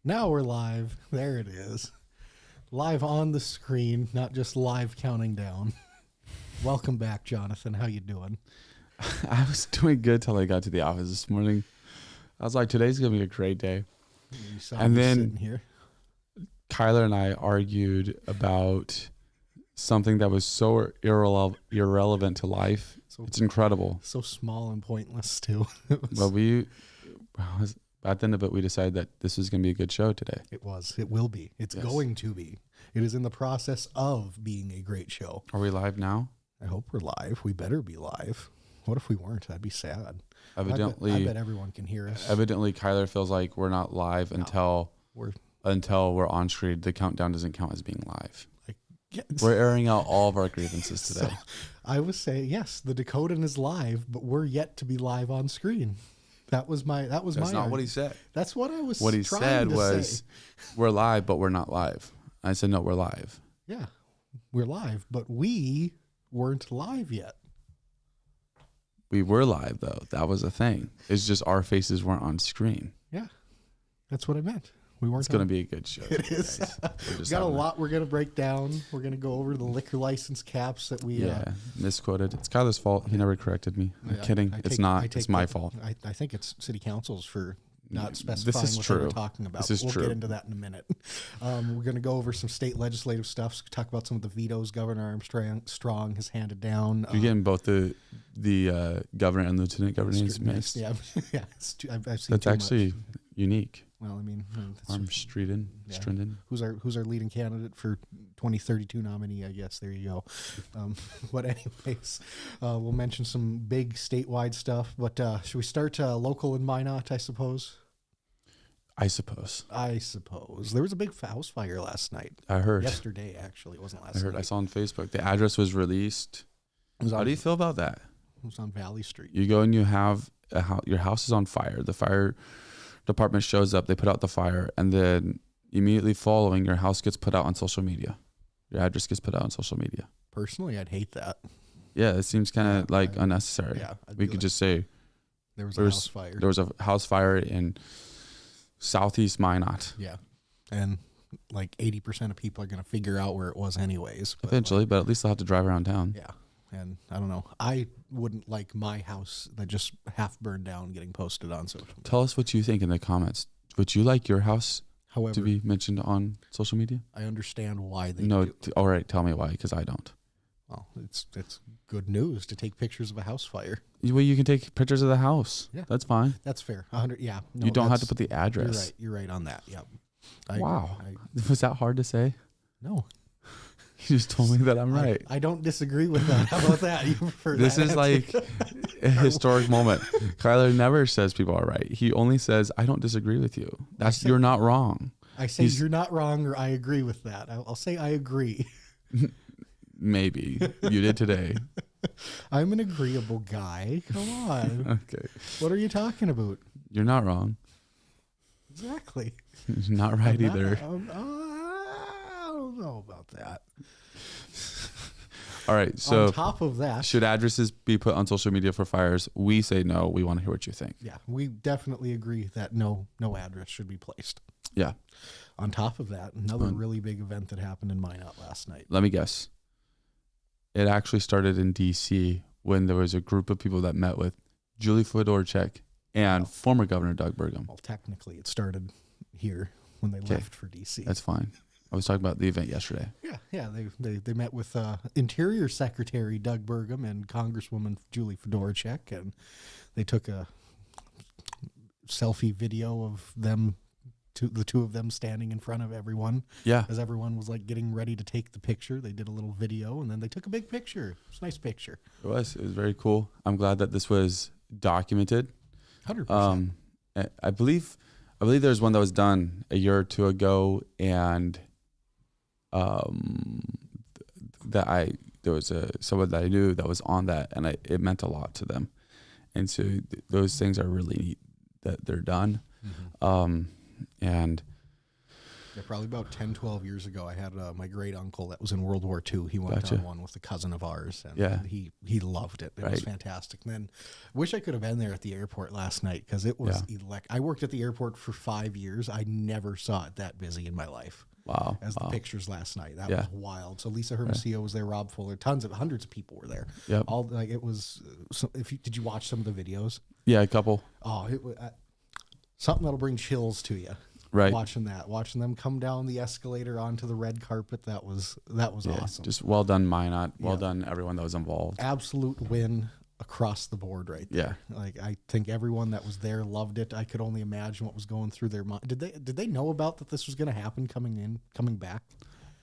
Now we're live. There it is. Live on the screen, not just live counting down. Welcome back, Jonathan. How you doing? I was doing good till I got to the office this morning. I was like, today's going to be a great day. You saw And me then sitting here. Kyler and I argued about something that was so irrelevant to life. It's incredible. So small and pointless, too. But at the end of it, we decided that this is going to be a good show today. It was. It will be. It's going to be. It is in the process of being a great show. Are we live now? I hope we're live. We better be live. What if we weren't? That'd be sad. Evidently, I bet everyone can hear us. Evidently, Kyler feels like we're not live until we're on screen. The countdown doesn't count as being live. We're airing out all of our grievances today. So, I was saying, yes, the Dakotan is live, but we're yet to be live on screen. That's not what he said. That's what I was. What he said was, we're live, but we're not live. I said, no, we're live. Yeah, we're live, but we weren't live yet. We were live, though. That was the thing. It's just our faces weren't on screen. Yeah, that's what I meant. We weren't. It's going to be a good show. It is. We got a lot we're going to break down. We're going to go over the liquor license caps that we... misquoted. It's Kyler's fault. He never corrected me. I'm kidding. It's not. It's my fault. I think it's city council's for not specifying what they were talking about. This is we'll true. Get into that in a minute. We're going to go over some state legislative stuff, talk about some of the vetoes Governor Armstrong has handed down. You're getting both the governor and lieutenant governor names mixed. Yeah. I've seen That's actually unique. Well, I mean, Armstrong. Who's our leading candidate for 2032 nominee? I guess there you go. But anyways, we'll mention some big statewide stuff. But should we start local in Minot? I suppose. I suppose there was a big house fire last night. I heard yesterday. Actually, it wasn't last night. I saw on Facebook the address was released. How do you feel about that? It was on Valley Street. You go and you have your house is on fire. The fire department shows up, they put out the fire, and then immediately following, your house gets put out on social media. Your address gets put out on social media. Personally, I'd hate that. Yeah, it seems kind of unnecessary. Yeah, we could just say there was a house fire. There was a house fire in southeast Minot. Yeah, and like 80% of people are going to figure out where it was anyways. Eventually, but at least they'll have to drive around town. Yeah. And I don't know. I wouldn't like my house that just half burned down getting posted on social media. Tell us what you think in the comments. Would you like your house to be mentioned on social media? I understand why they do. All right, tell me why, because I don't. Well, it's good news to take pictures of a house fire. Well, you can take pictures of the house. Yeah. That's fine. That's fair. 100. Yeah. No, you don't have to put the address. You're right on that. Yeah. Wow. Was that hard to say? No. You just told me that I'm right. I don't disagree with that. How about that? You prefer this that is like a historic moment. Kyler never says people are right. He only says, I don't disagree with you. You're not wrong. I say you're not wrong, or I agree with that. I'll say I agree. Maybe. You did today. I'm an agreeable guy. Come on. Okay. What are you talking about? You're not wrong. Exactly. You're not right either. I don't know about that. All right. So on top of that, should addresses be put on social media for fires? We say no. We want to hear what you think. Yeah, we definitely agree that no address should be placed. Yeah. On top of that, another really big event that happened in Minot last night. Let me guess. It actually started in D.C. when there was a group of people that met with Julie Fedorchak and former Governor Doug Burgum. Well, technically, it started here when they left for D.C. That's fine. I was talking about the event yesterday. Yeah. They met with Interior Secretary Doug Burgum and Congresswoman Julie Fedorchak, and they took a selfie video of them, the two of them standing in front of everyone. Yeah. As everyone was like getting ready to take the picture, they did a little video, and then they took a big picture. It was a nice picture. It was very cool. I'm glad that this was documented. 100%. I believe there's one that was done a year or two ago, and there was someone that I knew that was on that, and it meant a lot to them, and so those things are really neat that they're done. Mm-hmm. And Yeah, probably about 10, 12 years ago, I had my great uncle that was in World War II. He went on one with a cousin of ours, and he loved it. It was fantastic. And then, wish I could have been there at the airport last night because it was I worked at the airport for 5 years. I never saw it that busy in my life. Wow. As the pictures last night. That was wild. So Lisa Hermosillo was there, Rob Fuller, hundreds of people were there. Yep. It was, did you watch some of the videos? Yeah, a couple. Oh, it was something that'll bring chills to you. Right. Watching them come down the escalator onto the red carpet. That was awesome. Just well done, Minot. Well done, everyone that was involved. Absolute win across the board right there. Like, I think everyone that was there loved it. I could only imagine what was going through their mind. Did they know about that this was going to happen coming back?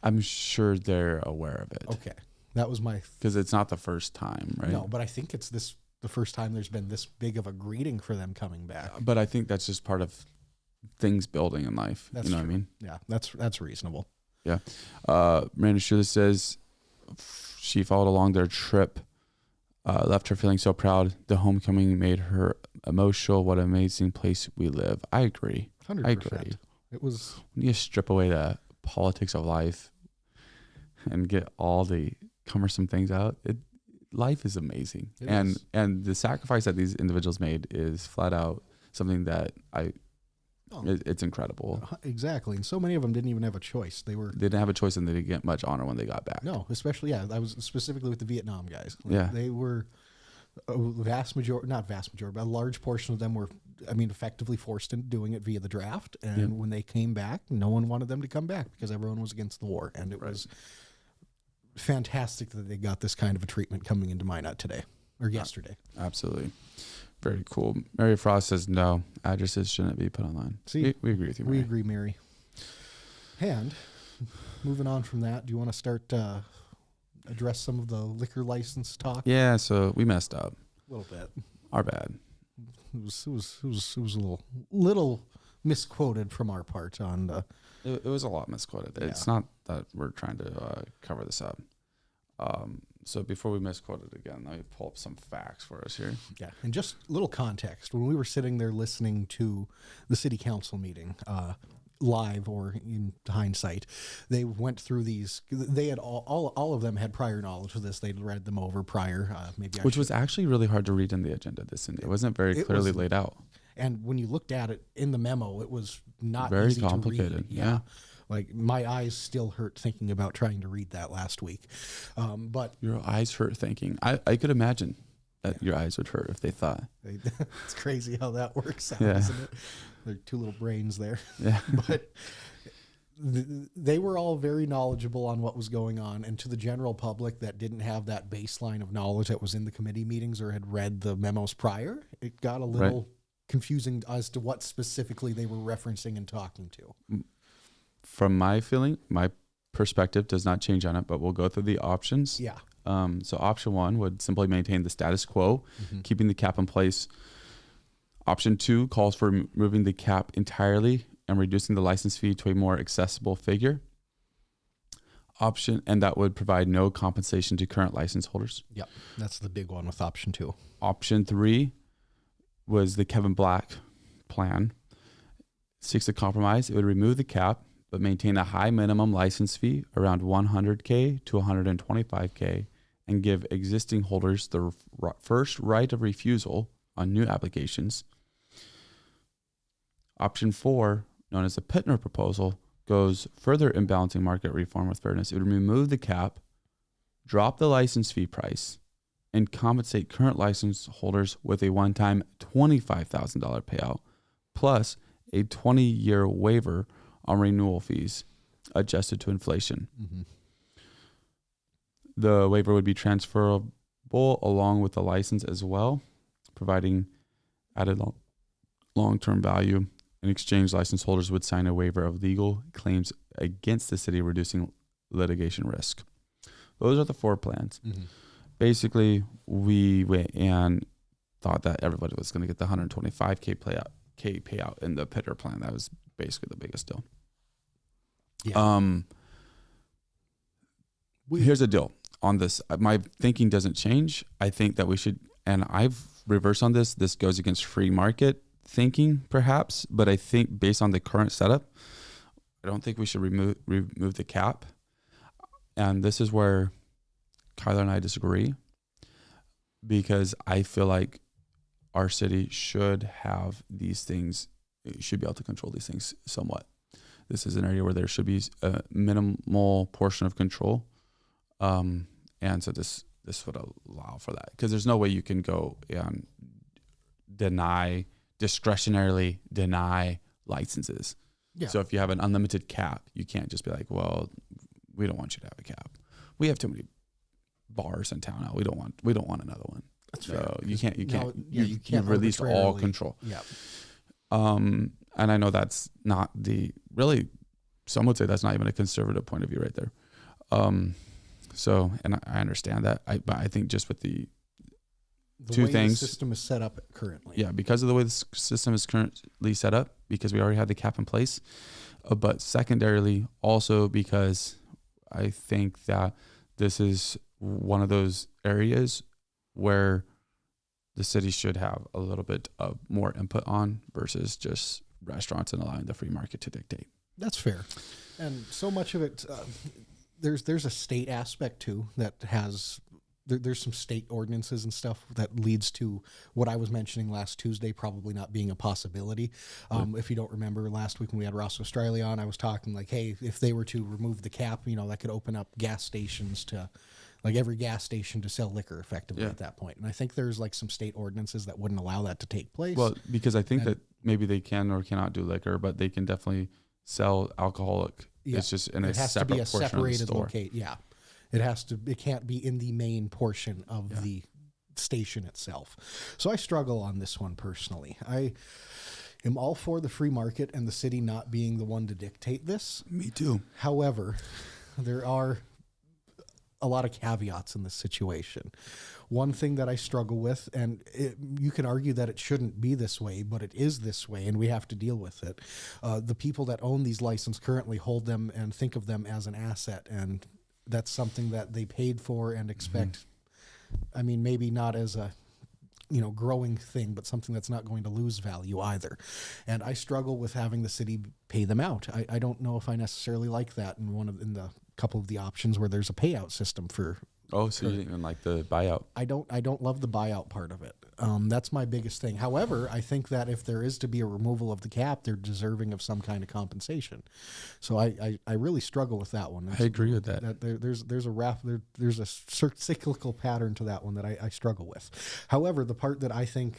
I'm sure they're aware of it. Okay. That was because it's not the first time, right? No, but I think it's the first time there's been this big of a greeting for them coming back. But I think that's just part of things building in life. That's you know true. what I mean? Yeah, that's reasonable. Yeah. Miranda Schuler says she followed along their trip, left her feeling so proud. The homecoming made her emotional. What an amazing place we live. I agree. 100%. I agree. It was. When you strip away the politics of life and get all the cumbersome things out, life is amazing. And the sacrifice that these individuals made is flat out something that it's incredible. Exactly. And so many of them didn't even have a choice. They didn't have a choice, and they didn't get much honor when they got back. No, especially, I was specifically with the Vietnam guys. They were a large portion of them were, effectively forced into doing it via the draft. And when they came back, no one wanted them to come back because everyone was against the war. And it was fantastic that they got this kind of a treatment coming into Minot today or yesterday. Absolutely. Very cool. Mary Frost says no, addresses shouldn't be put online. See, we agree with you, Mary. We agree, Mary. And moving on from that, do you want to start address some of the liquor license talk? Yeah, so we messed up. A little bit. Our bad. It was a little misquoted from our part on the. It was a lot misquoted. Yeah. It's not that we're trying to cover this up. So before we misquote it again, let me pull up some facts for us here. Yeah, and just a little context. When we were sitting there listening to the city council meeting, live or in hindsight, they went through these. They had all of them had prior knowledge of this. They'd read them over prior. Which was actually really hard to read in the agenda. It wasn't very clearly laid out. And when you looked at it in the memo, it was not very easy complicated. To read. Yeah. Like, my eyes still hurt thinking about trying to read that last week. But your eyes hurt thinking. I could imagine that your eyes would hurt if they thought. It's crazy how that works out, isn't it? There are two little brains there. Yeah. But they were all very knowledgeable on what was going on. And to the general public that didn't have that baseline of knowledge that was in the committee meetings or had read the memos prior, it got a little confusing as to what specifically they were referencing and talking to. From my feeling, my perspective does not change on it, but we'll go through the options. Yeah. So option 1 would simply maintain the status quo, keeping the cap in place. Option 2 calls for removing the cap entirely and reducing the license fee to a more accessible figure. And that would provide no compensation to current license holders. Yep. That's the big one with option 2. Option 3 was the Kevin Black plan. Seeks a compromise. It would remove the cap, but maintain a high minimum license fee around $100K to $125K and give existing holders the first right of refusal on new applications. Option 4, known as the Pittner proposal, goes further in balancing market reform with fairness. It would remove the cap, drop the license fee price, and compensate current license holders with a one-time $25,000 payout, plus a 20-year waiver on renewal fees adjusted to inflation. The waiver would be transferable along with the license as well, providing added long-term value. In exchange, license holders would sign a waiver of legal claims against the city, reducing litigation risk. Those are the 4 plans. Basically, we went and thought that everybody was going to get the $125K payout in the Pitter plan. That was basically the biggest deal. Yeah. Here's the deal on this. My thinking doesn't change. I think that we should, and I've reversed on this. This goes against free market thinking, perhaps, but I think based on the current setup, I don't think we should remove the cap. And this is where Kyler and I disagree, because I feel like our city should have these things, should be able to control these things somewhat. This is an area where there should be a minimal portion of control. And so this would allow for that, because there's no way you can go and discretionarily deny licenses. Yeah. So if you have an unlimited cap, you can't just be like, well, we don't want you to have a cap. We have too many bars in town now. We don't want another one. That's so fair. you can't. You can't release all control. Yeah. And I know that's not some would say that's not even a conservative point of view right there. So, and I understand that. But I think just with the two way things, the system is set up currently. Yeah, because of the way the system is currently set up, because we already have the cap in place. But secondarily, also because I think that this is one of those areas where the city should have a little bit of more input on versus just restaurants and allowing the free market to dictate. That's fair. And so much of it, there's a state aspect too that has, there's some state ordinances and stuff that leads to what I was mentioning last Tuesday probably not being a possibility. If you don't remember last week when we had Ross Australia on, I was talking like, hey, if they were to remove the cap, that could open up gas stations to, like every gas station to sell liquor effectively at that point. And I think there's like some state ordinances that wouldn't allow that to take place. Well, because I think that maybe they can or cannot do liquor, but they can definitely sell alcoholic. Yeah. It's just in a separate portion of the store. Yeah. It can't be in the main portion of the station itself. So I struggle on this one personally. I am all for the free market and the city not being the one to dictate this. Me too. However, there are a lot of caveats in this situation. One thing that I struggle with, and you can argue that it shouldn't be this way, but it is this way, and we have to deal with it. The people that own these licenses currently hold them and think of them as an asset, and that's something that they paid for and expect. I mean, maybe not as a growing thing, but something that's not going to lose value either. And I struggle with having the city pay them out. I don't know if I necessarily like that in the couple of the options where there's a payout system for. Oh, so you didn't even like the buyout? I don't love the buyout part of it. That's my biggest thing. However, I think that if there is to be a removal of the cap, they're deserving of some kind of compensation. So I really struggle with that one. I agree with that. There's a cyclical pattern to that one that I struggle with. However, the part that I think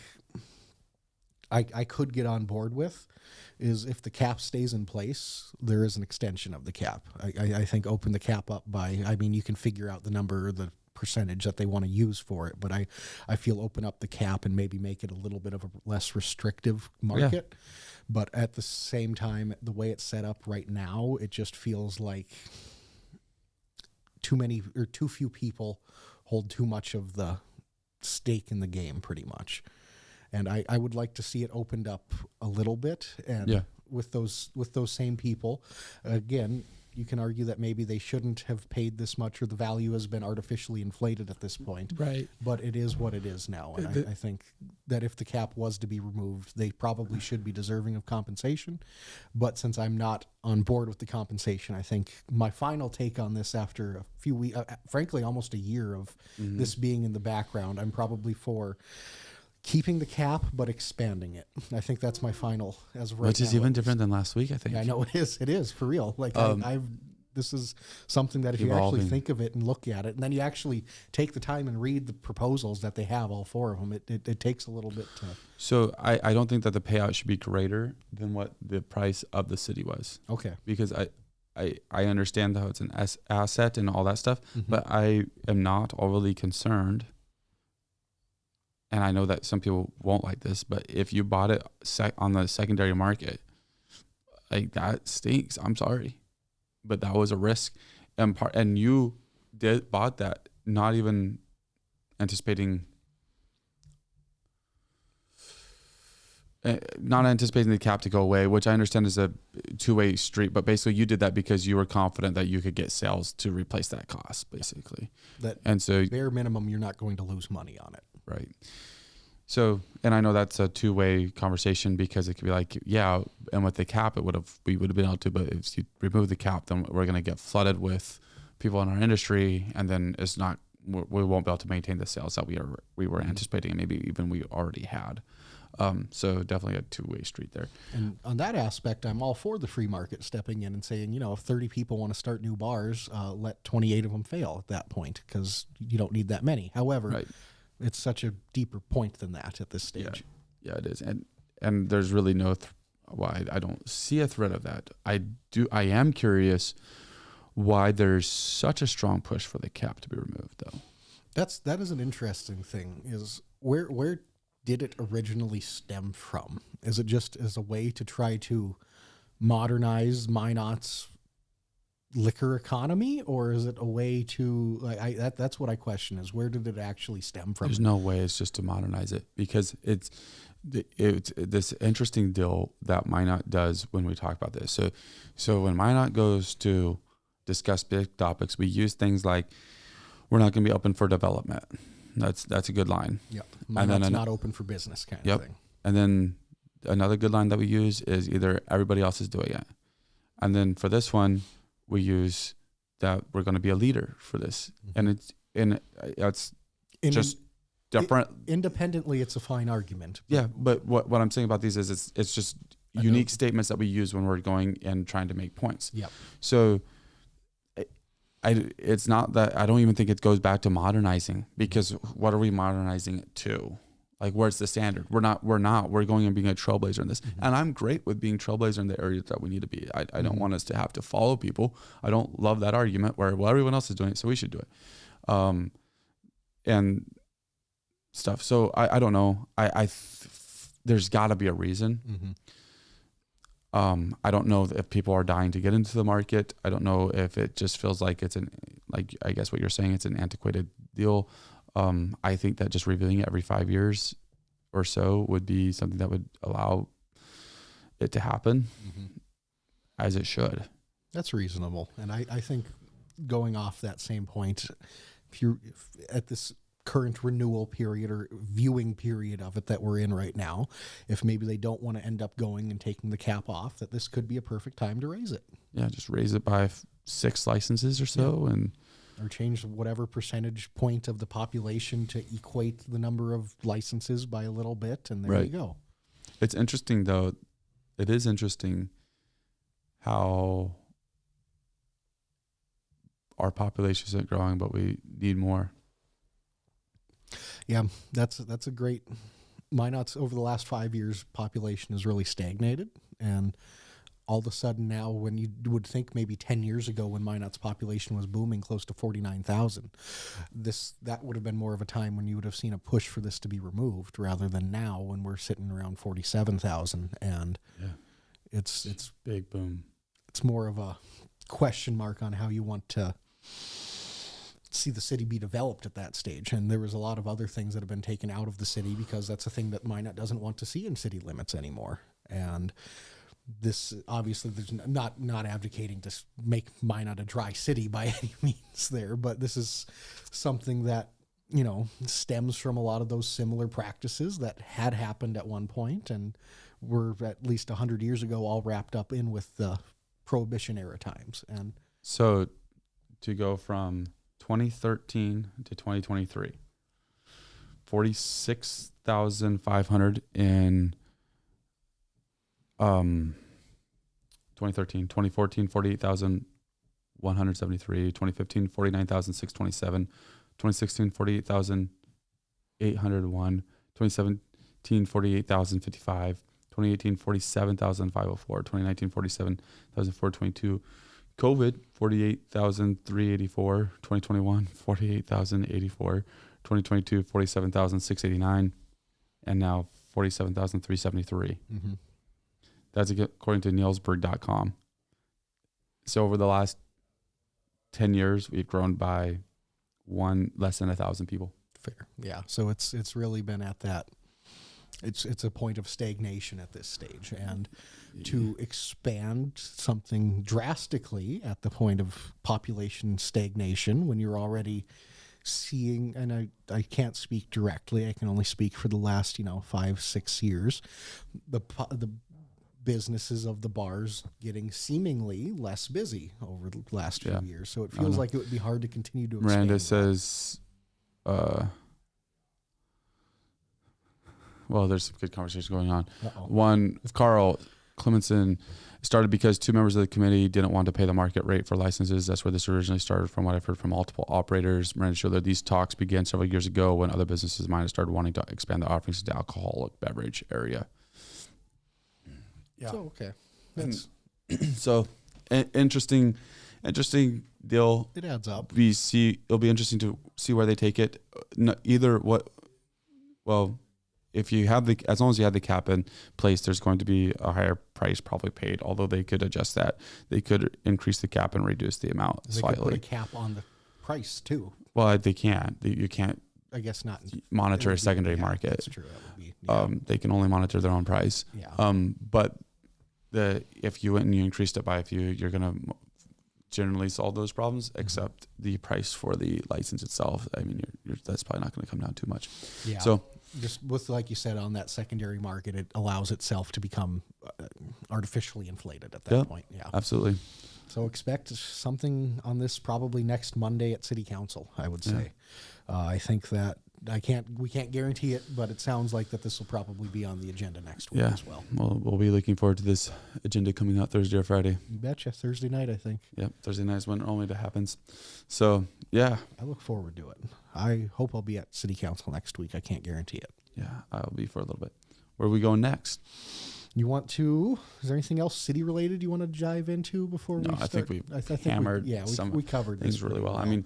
I could get on board with is if the cap stays in place, there is an extension of the cap. I think open the cap up you can figure out the number or the percentage that they want to use for it, but I feel open up the cap and maybe make it a little bit of a less restrictive market. Yeah. But at the same time, the way it's set up right now, it just feels like too few people hold too much of the stake in the game pretty much. And I would like to see it opened up a little bit, and with those same people, again, you can argue that maybe they shouldn't have paid this much, or the value has been artificially inflated at this point. Right. But it is what it is now, and I think that if the cap was to be removed, they probably should be deserving of compensation. But since I'm not on board with the compensation, I think my final take on this after a few weeks, frankly, almost a year of this being in the background, I'm probably for keeping the cap, but expanding it. I think that's my final as of right now. Which is even different than last week, I think. Yeah, I know it is. It is, for real. Like, this is something that if evolving. you actually think of it and look at it, and then you actually take the time and read the proposals that they have, all four of them, it takes a little bit to... So I don't think that the payout should be greater than what the price of the city was. Okay. Because I understand how it's an asset and all that stuff, but I am not overly concerned. And I know that some people won't like this, but if you bought it on the secondary market, like, that stinks. I'm sorry, but that was a risk, and you bought that not even anticipating the cap to go away, which I understand is a two-way street. But basically, you did that because you were confident that you could get sales to replace that cost, basically. And so bare minimum, you're not going to lose money on it. Right. So, and I know that's a two-way conversation because it could be like, yeah, and with the cap, we would have been able to, but if you remove the cap, then we're going to get flooded with people in our industry, and then we won't be able to maintain the sales that we were anticipating, and maybe even we already had. So definitely a two-way street there. And on that aspect, I'm all for the free market stepping in and saying, if 30 people want to start new bars, let 28 of them fail at that point, because you don't need that many. However, Right. It's such a deeper point than that at this stage. Yeah, it is. And there's really no, why I don't see a threat of that. I am curious why there's such a strong push for the cap to be removed, though. That is an interesting thing. Is where did it originally stem from? Is it just as a way to try to modernize Minot's liquor economy, or is it a way to that's what I question, is where did it actually stem from? There's no way it's just to modernize it, because it's this interesting deal that Minot does when we talk about this. So when Minot goes to discuss big topics, we use things like, we're not going to be open for development. That's a good line. Yep. Minot's not open for business kind of thing. And then another good line that we use is either everybody else is doing it. And then for this one, we use that we're going to be a leader for this. And it's just different. Independently, it's a fine argument. Yeah, but what I'm saying about these is it's just unique statements that we use when we're going and trying to make points. Yep. So it's not that, I don't even think it goes back to modernizing, because what are we modernizing it to? Like, where's the standard? We're going and being a trailblazer in this. And I'm great with being trailblazer in the areas that we need to be. I don't want us to have to follow people. I don't love that argument where, well, everyone else is doing it, so we should do it. And stuff. So I don't know. There's gotta be a reason. I don't know if people are dying to get into the market. I don't know if it just feels like I guess what you're saying, it's an antiquated deal. I think that just reviewing it every 5 years or so would be something that would allow it to happen as it should. That's reasonable. And I think, going off that same point, if you're at this current renewal period or viewing period of it that we're in right now, if maybe they don't want to end up going and taking the cap off, that this could be a perfect time to raise it. Yeah, just raise it by 6 licenses or so, or change whatever percentage point of the population to equate the number of licenses by a little bit, and there you go. It's interesting, though. It is interesting how our population isn't growing, but we need more. Yeah, that's a great. Minot's over the last 5 years, population has really stagnated, and all of a sudden now, when you would think maybe 10 years ago when Minot's population was booming close to 49,000, that would have been more of a time when you would have seen a push for this to be removed, rather than now when we're sitting around 47,000, and it's big boom. It's more of a question mark on how you want to see the city be developed at that stage. And there was a lot of other things that have been taken out of the city because that's a thing that Minot doesn't want to see in city limits anymore. And this, obviously, there's not advocating to make Minot a dry city by any means there, but this is something that, stems from a lot of those similar practices that had happened at one point and were at least 100 years ago all wrapped up in with the Prohibition era times. And so to go from 2013 to 2023, 46,500 in 2013, 2014, 48,173, 2015, 49,627, 2016, 48,801, 2017, 48,055, 2018, 47,504, 2019, 47,422, COVID, 48,384, 2021, 48,084, 2022, 47,689, and now 47,373. That's according to Nielsberg.com. So over the last 10 years, we've grown by less than 1,000 people. Fair. Yeah. So it's really been at that. It's a point of stagnation at this stage, and to expand something drastically at the point of population stagnation when you're already seeing, and I can't speak directly, I can only speak for the last 5-6 years, the businesses of the bars getting seemingly less busy over the last few years. So it feels like it would be hard to continue to expand. Miranda says, well, there's some good conversation going on. One, Carl Clemenson started because 2 members of the committee didn't want to pay the market rate for licenses. That's where this originally started, from what I've heard from multiple operators. Miranda showed that these talks began several years ago when other businesses might have started wanting to expand the offerings to the alcoholic beverage area. Yeah. So, okay. That's so interesting deal. It adds up. It'll be interesting to see where they take it. If you have as long as you have the cap in place, there's going to be a higher price probably paid. Although they could adjust that, they could increase the cap and reduce the amount slightly. They could put a cap on the price too. Well, they can't. You can't. I guess not. Monitor a secondary market. That's true. That would be. They can only monitor their own price. Yeah. But if you went and you increased it by a few, you're gonna generally solve those problems. Except the price for the license itself. I mean, that's probably not going to come down too much. Yeah. So. Just with, like you said, on that secondary market, it allows itself to become artificially inflated at that point. Yeah, absolutely. So expect something on this probably next Monday at City Council, I would say. I think that we can't guarantee it, but it sounds like that this will probably be on the agenda next week as well. Well, we'll be looking forward to this agenda coming out Thursday or Friday. You betcha. Thursday night, I think. Yep, Thursday night is when it only happens. So, yeah. I look forward to it. I hope I'll be at City Council next week. I can't guarantee it. Yeah, I'll be for a little bit. Where are we going next? You want to? Is there anything else city related you want to dive into before we start? I think we hammered. We covered things really well. I mean,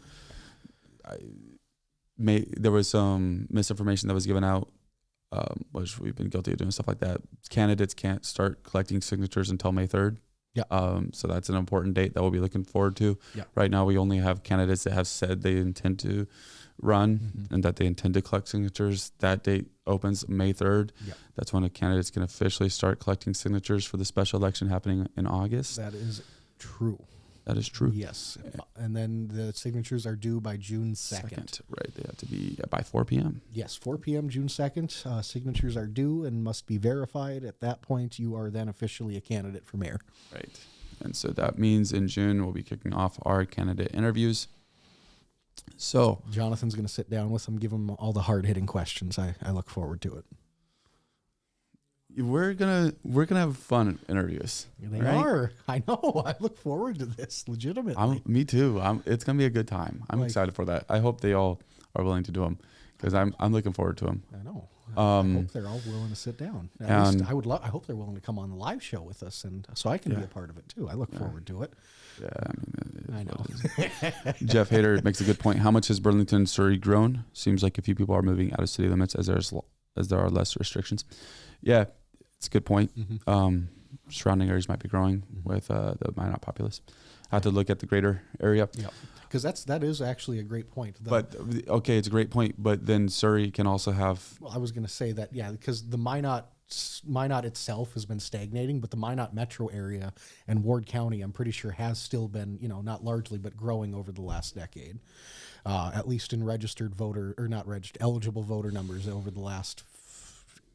there was some misinformation that was given out, which we've been guilty of doing stuff like that. Candidates can't start collecting signatures until May 3rd. Yeah. So that's an important date that we'll be looking forward to. Yeah. Right now, we only have candidates that have said they intend to run and that they intend to collect signatures. That date opens May 3rd. Yeah. That's when the candidates can officially start collecting signatures for the special election happening in August. That is true. That is true. Yes. And then the signatures are due by June 2nd. Right. They have to be by 4 p.m. Yes, 4 p.m. June 2nd. Signatures are due and must be verified. At that point, you are then officially a candidate for mayor. Right. And so that means in June, we'll be kicking off our candidate interviews. So Jonathan's going to sit down with them, give them all the hard-hitting questions. I look forward to it. We're gonna have fun interviews. They are. I know. I look forward to this legitimately. Me too. It's gonna be a good time. I'm excited for that. I hope they all are willing to do them because I'm looking forward to them. I know. I hope they're all willing to sit down. At least I hope they're willing to come on the live show with us, and so I can be a part of it too. I look forward to it. Yeah, I know. Jeff Hader makes a good point. How much has Burlington, Surrey grown? Seems like a few people are moving out of city limits as there are less restrictions. Yeah, it's a good point. Mm-hmm. Surrounding areas might be growing with the Minot populace. I have to look at the greater area. Yeah, because that is actually a great point. But okay, it's a great point. But then Surrey can also have. Well, I was going to say that because the Minot itself has been stagnating, but the Minot metro area and Ward County, I'm pretty sure, has still been not largely but growing over the last decade. At least in eligible voter numbers over the last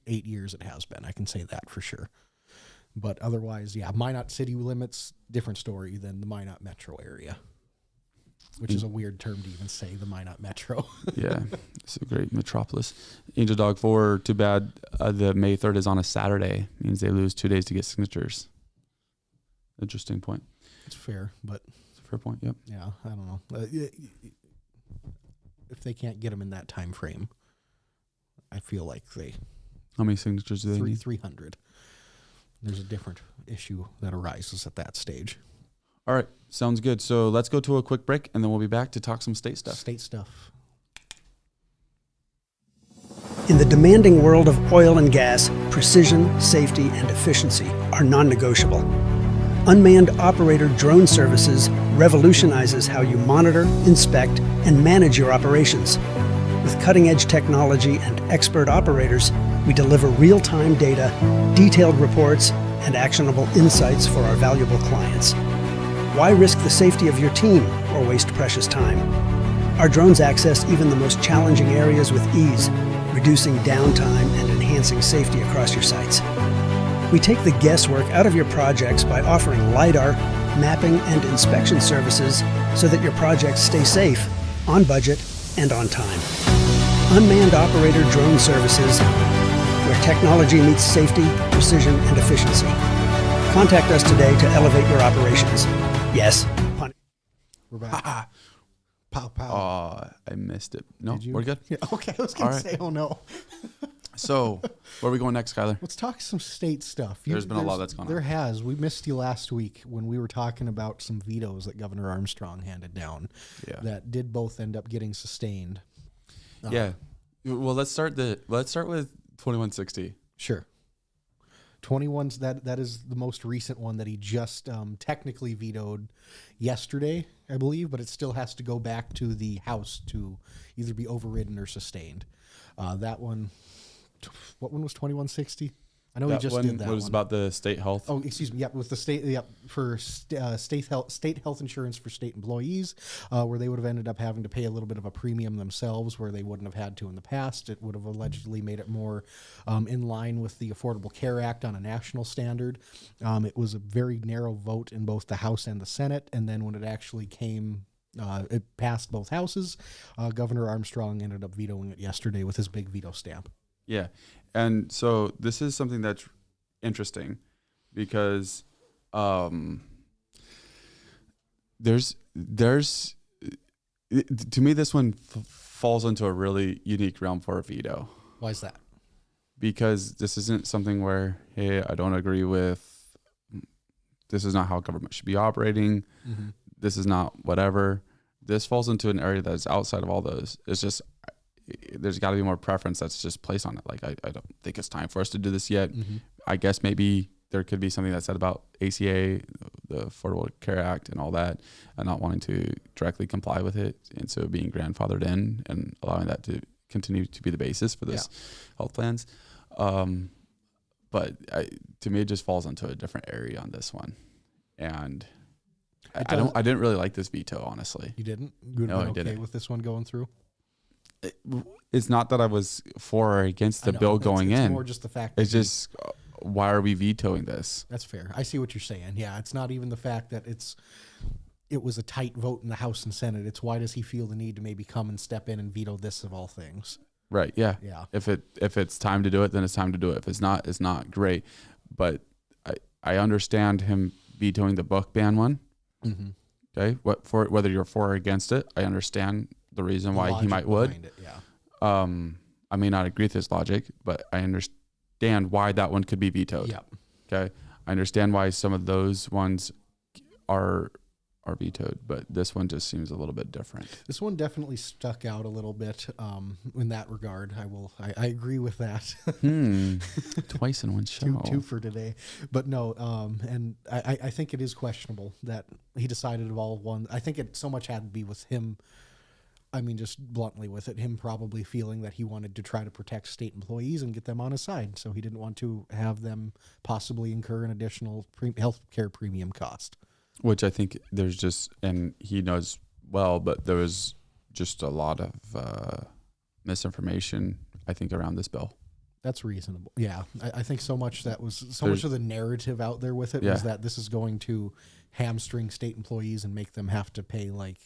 8 years, it has been. I can say that for sure. But otherwise, Minot city limits, different story than the Minot metro area, which is a weird term to even say, the Minot metro. Yeah, it's a great metropolis. Angel Dog 4, too bad the May 3rd is on a Saturday. Means they lose 2 days to get signatures. Interesting point. It's fair, but... It's a fair point, yep. Yeah, I don't know. If they can't get them in that time frame, I feel like How many signatures do they need? 300. There's a different issue that arises at that stage. All right, sounds good. So let's go to a quick break, and then we'll be back to talk some state stuff. State stuff. In the demanding world of oil and gas, precision, safety, and efficiency are non-negotiable. Unmanned operator drone services revolutionizes how you monitor, inspect, and manage your operations. With cutting-edge technology and expert operators, we deliver real-time data, detailed reports, and actionable insights for our valuable clients. Why risk the safety of your team or waste precious time? Our drones access even the most challenging areas with ease, reducing downtime and enhancing safety across your sites. We take the guesswork out of your projects by offering LiDAR, mapping, and inspection services so that your projects stay safe, on budget, and on time. Unmanned operator drone services, where technology meets safety, precision, and efficiency. Contact us today to elevate your operations. Yes. We're back. Pow, pow. Oh, I missed it. No, Did you? we're good. Yeah, okay, I was going All to right. say, oh no. So, where are we going next, Skyler? Let's talk some state stuff. There's been a lot that's gone on. There has. We missed you last week when we were talking about some vetoes that Governor Armstrong handed down. Yeah. That did both end up getting sustained. Yeah. Well, let's start with 2160. Sure. 21's that is the most recent one that he just technically vetoed yesterday, I believe, but it still has to go back to the House to either be overridden or sustained. That one, what one was 2160? I know he just did that one. It was about the state health. Oh, excuse me. Yep, with the state. Yep, for state health insurance for state employees, where they would have ended up having to pay a little bit of a premium themselves, where they wouldn't have had to in the past. It would have allegedly made it more in line with the Affordable Care Act on a national standard. It was a very narrow vote in both the House and the Senate, and then when it actually came. It passed both houses. Governor Armstrong ended up vetoing it yesterday with his big veto stamp. Yeah. And so this is something that's interesting because there's to me, this one falls into a really unique realm for a veto. Why is that? Because this isn't something where, hey, I don't agree with, this is not how government should be operating. Mm-hmm. This is not whatever. This falls into an area that's outside of all those. It's just, there's got to be more preference that's just placed on it. Like, I don't think it's time for us to do this yet. Mm-hmm. I guess maybe there could be something that's said about ACA, the Affordable Care Act and all that, and not wanting to directly comply with it. And so being grandfathered in and allowing that to continue to be the basis for this health plans. But to me, it just falls into a different area on this one. And I didn't really like this veto, honestly. You didn't? You No, I okay didn't. with this one going through? It's not that I was for or against the I know, bill going it's in. more just the fact. It's that just, why are we vetoing this? that's fair. I see what you're saying. Yeah, it's not even the fact that it was a tight vote in the House and Senate. It's why does he feel the need to maybe come and step in and veto this of all things? Right. Yeah. Yeah. If it's time to do it, then it's time to do it. If it's not, it's not great. But I understand him vetoing the book ban one. Mm-hmm. Okay. Whether you're for or against it, I understand the reason why he might would. It, yeah. I may not agree with his logic, but I understand why that one could be vetoed. Yep. Okay. I understand why some of those ones are vetoed, but this one just seems a little bit different. This one definitely stuck out a little bit in that regard. I agree with that. Twice in one show. Two for today. But no, and I think it is questionable that he decided of all one. I think it so much had to be with him. I mean, just bluntly with it, him probably feeling that he wanted to try to protect state employees and get them on his side. So he didn't want to have them possibly incur an additional health care premium cost. Which I think there's just, and he knows well, but there was just a lot of misinformation, I think, around this bill. That's reasonable. Yeah. I think so much that was much of the narrative out there with it was that this is going to hamstring state employees and make them have to pay like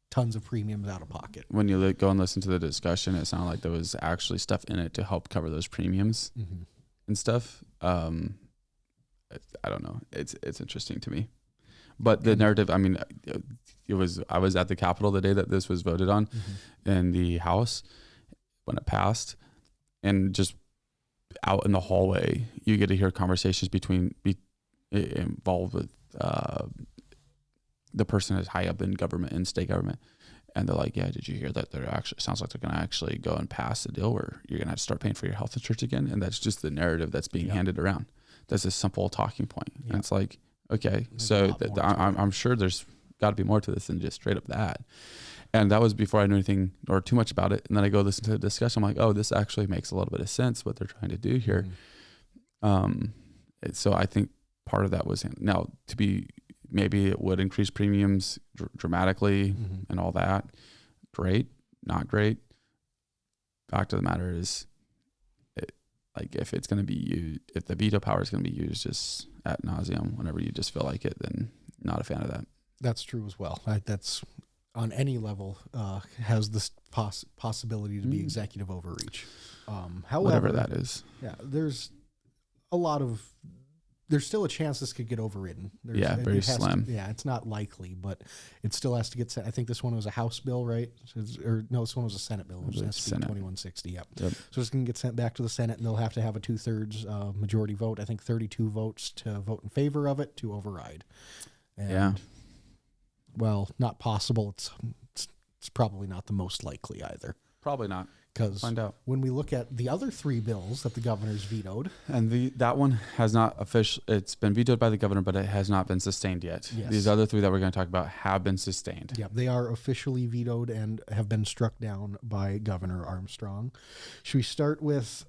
tons of premiums out of pocket. When you go and listen to the discussion, it sounded like there was actually stuff in it to help cover those premiums and stuff. I don't know. It's interesting to me. But the narrative, I mean, I was at the Capitol the day that this was voted on in the House when it passed, and just out in the hallway, you get to hear conversations involved with the person that's high up in government and state government. And they're like, yeah, did you hear that? Sounds like they're going to actually go and pass a deal where you're going to have to start paying for your health insurance again. And that's just the narrative that's being handed around. That's a simple talking point. And it's like, okay, so I'm sure there's got to be more to this than just straight up that. And that was before I knew anything or too much about it. And then I go listen to the discussion. I'm like, oh, this actually makes a little bit of sense what they're trying to do here. So I think part of that was now maybe it would increase premiums dramatically and all that. great, not great. Fact of the matter is, if it's going to be used, if the veto power is going to be used just ad nauseum whenever you just feel like it, then not a fan of that. That's true as well. That's on any level has this possibility to be executive overreach. However, Whatever that is. Yeah, there's still a chance this could get overridden. Very slim. It's not likely, but it still has to get sent. I think this one was a House bill, right? This one was a Senate bill. It was SB 2160. Yep. So it's going to get sent back to the Senate, and they'll have to have a 2/3 majority vote. I think 32 votes to vote in favor of it to override. And, well, not possible. It's probably not the most likely either. Probably not. Because find out when we look at the other 3 bills that the governor's vetoed, and that one has not it's been vetoed by the governor, but it has not been sustained yet. Yes. These other 3 that we're going to talk about have been sustained. Yeah, they are officially vetoed and have been struck down by Governor Armstrong. Should we start with?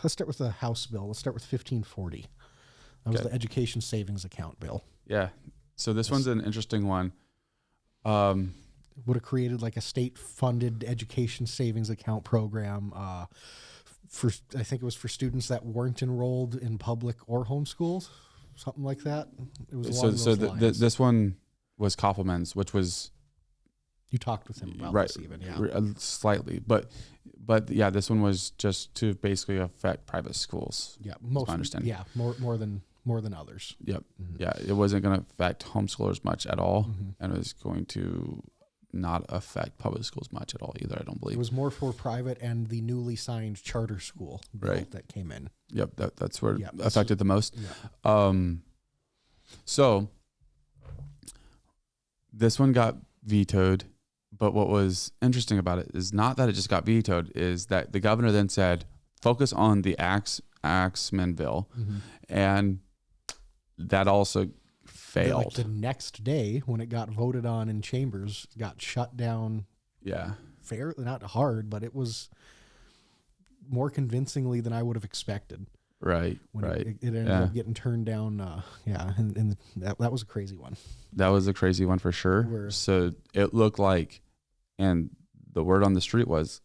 Let's start with the House bill. Let's start with 1540. That was the Education Savings Account bill. Yeah. So this one's an interesting one. Would have created like a state-funded education savings account program I think it was for students that weren't enrolled in public or homeschools, something like that. It was along those lines. This one was Koppelman's, which was you talked with him about this even, slightly, but yeah, this one was just to basically affect private schools. Yeah, most I understand. Yeah, more than others. Yep. Mm-hmm. Yeah, it wasn't going to affect homeschoolers much at all, and it was going to not affect public schools much at all either, I don't believe. It was more for private and the newly signed charter school bill that came in. Yep, that's where it affected the most. Yeah. So this one got vetoed, but what was interesting about it is not that it just got vetoed, is that the governor then said, focus on the Axman bill, and that also failed. Like the next day when it got voted on in chambers, got shut down. Yeah. Fairly, not hard, but it was more convincingly than I would have expected. Right. It ended up getting turned down. And that was a crazy one. That was a crazy one for sure. So it looked like, and the word on the street was,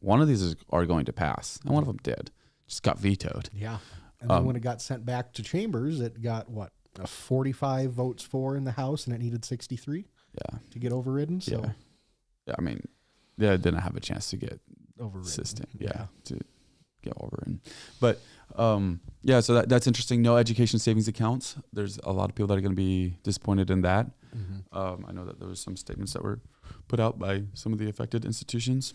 one of these are going to pass, and one of them did. Just got vetoed. Yeah. And then when it got sent back to chambers, it got 45 votes for in the House, and it needed 63 to get overridden. So I mean, they didn't have a chance to get overridden. To get overridden. But so that's interesting. No education savings accounts. There's a lot of people that are going to be disappointed in that. I know that there was some statements that were put out by some of the affected institutions.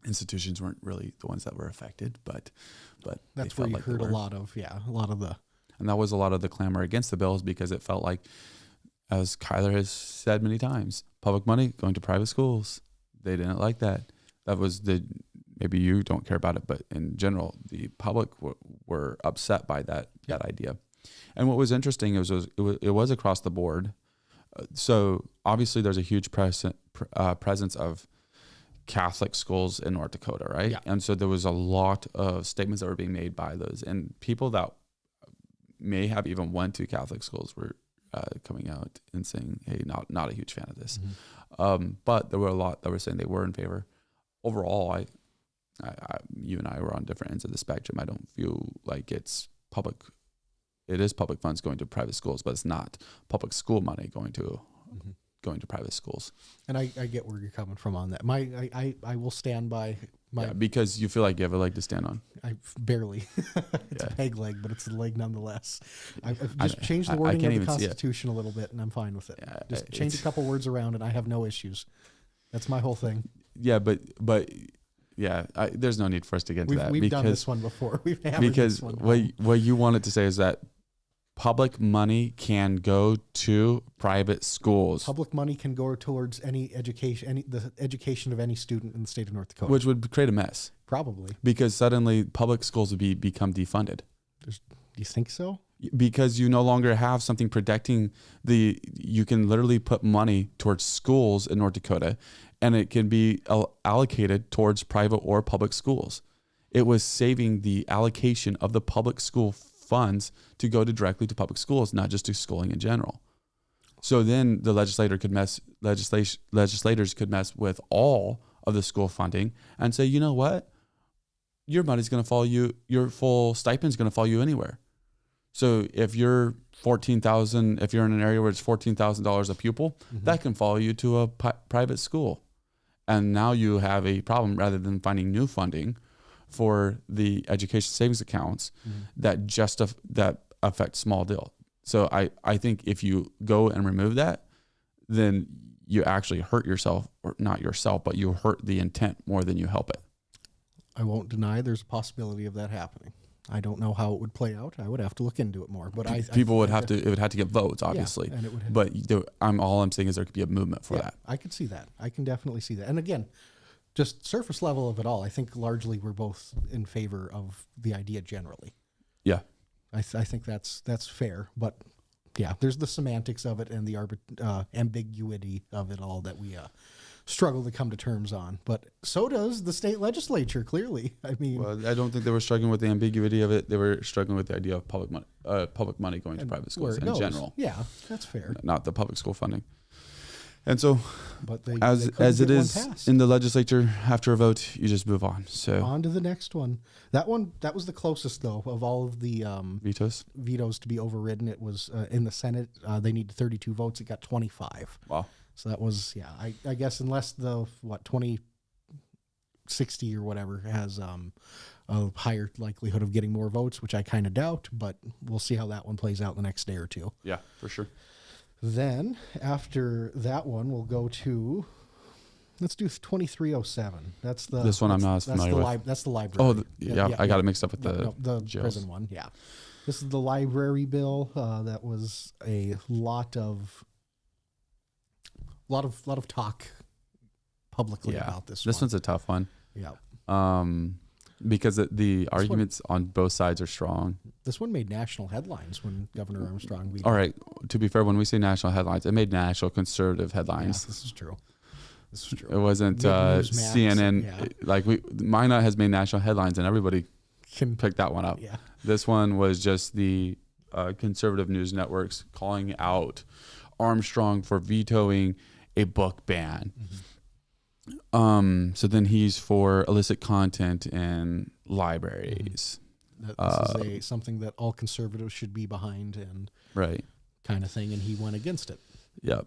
Institutions weren't really the ones that were affected, but that's where you heard a lot of the. And that was a lot of the clamor against the bills, because it felt like, as Kyler has said many times, public money going to private schools. They didn't like that. That was maybe you don't care about it, but in general, the public were upset by that idea. And what was interesting it was across the board. So obviously there's a huge presence of Catholic schools in North Dakota, right? Yeah. And so there was a lot of statements that were being made by those, and people that may have even went to Catholic schools were coming out and saying, hey, not a huge fan of this. But there were a lot that were saying they were in favor. Overall, you and I were on different ends of the spectrum. I don't feel like it's public. It is public funds going to private schools, but it's not public school money going to private schools. And I get where you're coming from on that. I will stand by my because you feel like you have a leg to stand on. I barely. It's a peg leg, but it's a leg nonetheless. I've just changed the wording of the Constitution a little bit, and I'm fine with it. Yeah, just change a couple words around, and I have no issues. That's my whole thing. Yeah, but there's no need for us to get into that. We've done this one before. We've hammered this one. What you wanted to say is that public money can go to private schools. Public money can go towards any education, the education of any student in the state of North Dakota. Which would create a mess. Probably. Because suddenly public schools would become defunded. Do you think so? Because you no longer have something protecting you can literally put money towards schools in North Dakota, and it can be allocated towards private or public schools. It was saving the allocation of the public school funds to go directly to public schools, not just to schooling in general. So then the legislators could mess with all of the school funding and say, you know what? Your money's going to follow you. Your full stipend's going to follow you anywhere. So if you're if you're in an area where it's $14,000 a pupil, that can follow you to a private school. And now you have a problem rather than finding new funding for the education savings accounts that affect small deal. So I think if you go and remove that, then you actually hurt yourself, or not yourself, but you hurt the intent more than you help it. I won't deny there's a possibility of that happening. I don't know how it would play out. I would have to look into it more. But it would have to get votes, obviously. Yeah, and it would all I'm saying is there could be a movement for that. I could see that. I can definitely see that. And again, just surface level of it all, I think largely we're both in favor of the idea generally. Yeah. I think that's fair. But yeah, there's the semantics of it and the ambiguity of it all that we struggle to come to terms on. But so does the state legislature, clearly. I mean, well, I don't think they were struggling with the ambiguity of it. They were struggling with the idea of public money going to private schools in general. Yeah, that's fair. Not the public school funding. And so, but as it is in the legislature, after a vote, you just move on. So on to the next one. That was the closest, though, of all of the vetoes to be overridden. It was in the Senate. They needed 32 votes. It got 25. Wow. So that was, I guess unless the 2060 or whatever has a higher likelihood of getting more votes, which I kind of doubt, but we'll see how that one plays out the next day or two. Yeah, for sure. Then after that one, we'll go to, let's do 2307. That's the this one I'm not as familiar with. That's the library. Oh, yeah, I got it mixed up with the prison one. Yeah, this is the library bill. That was a lot of talk publicly about this. This one's a tough one. Yeah. Because the arguments on both sides are strong. This one made national headlines when Governor Armstrong vetoed. All right. To be fair, when we say national headlines, it made national conservative headlines. Yeah, this is true. It wasn't CNN. Yeah. Minot has made national headlines, and everybody can pick that one up. Yeah. This one was just the conservative news networks calling out Armstrong for vetoing a book ban. So then he's for illicit content in libraries. This is something that all conservatives should be behind and kind of thing, and he went against it. Yep.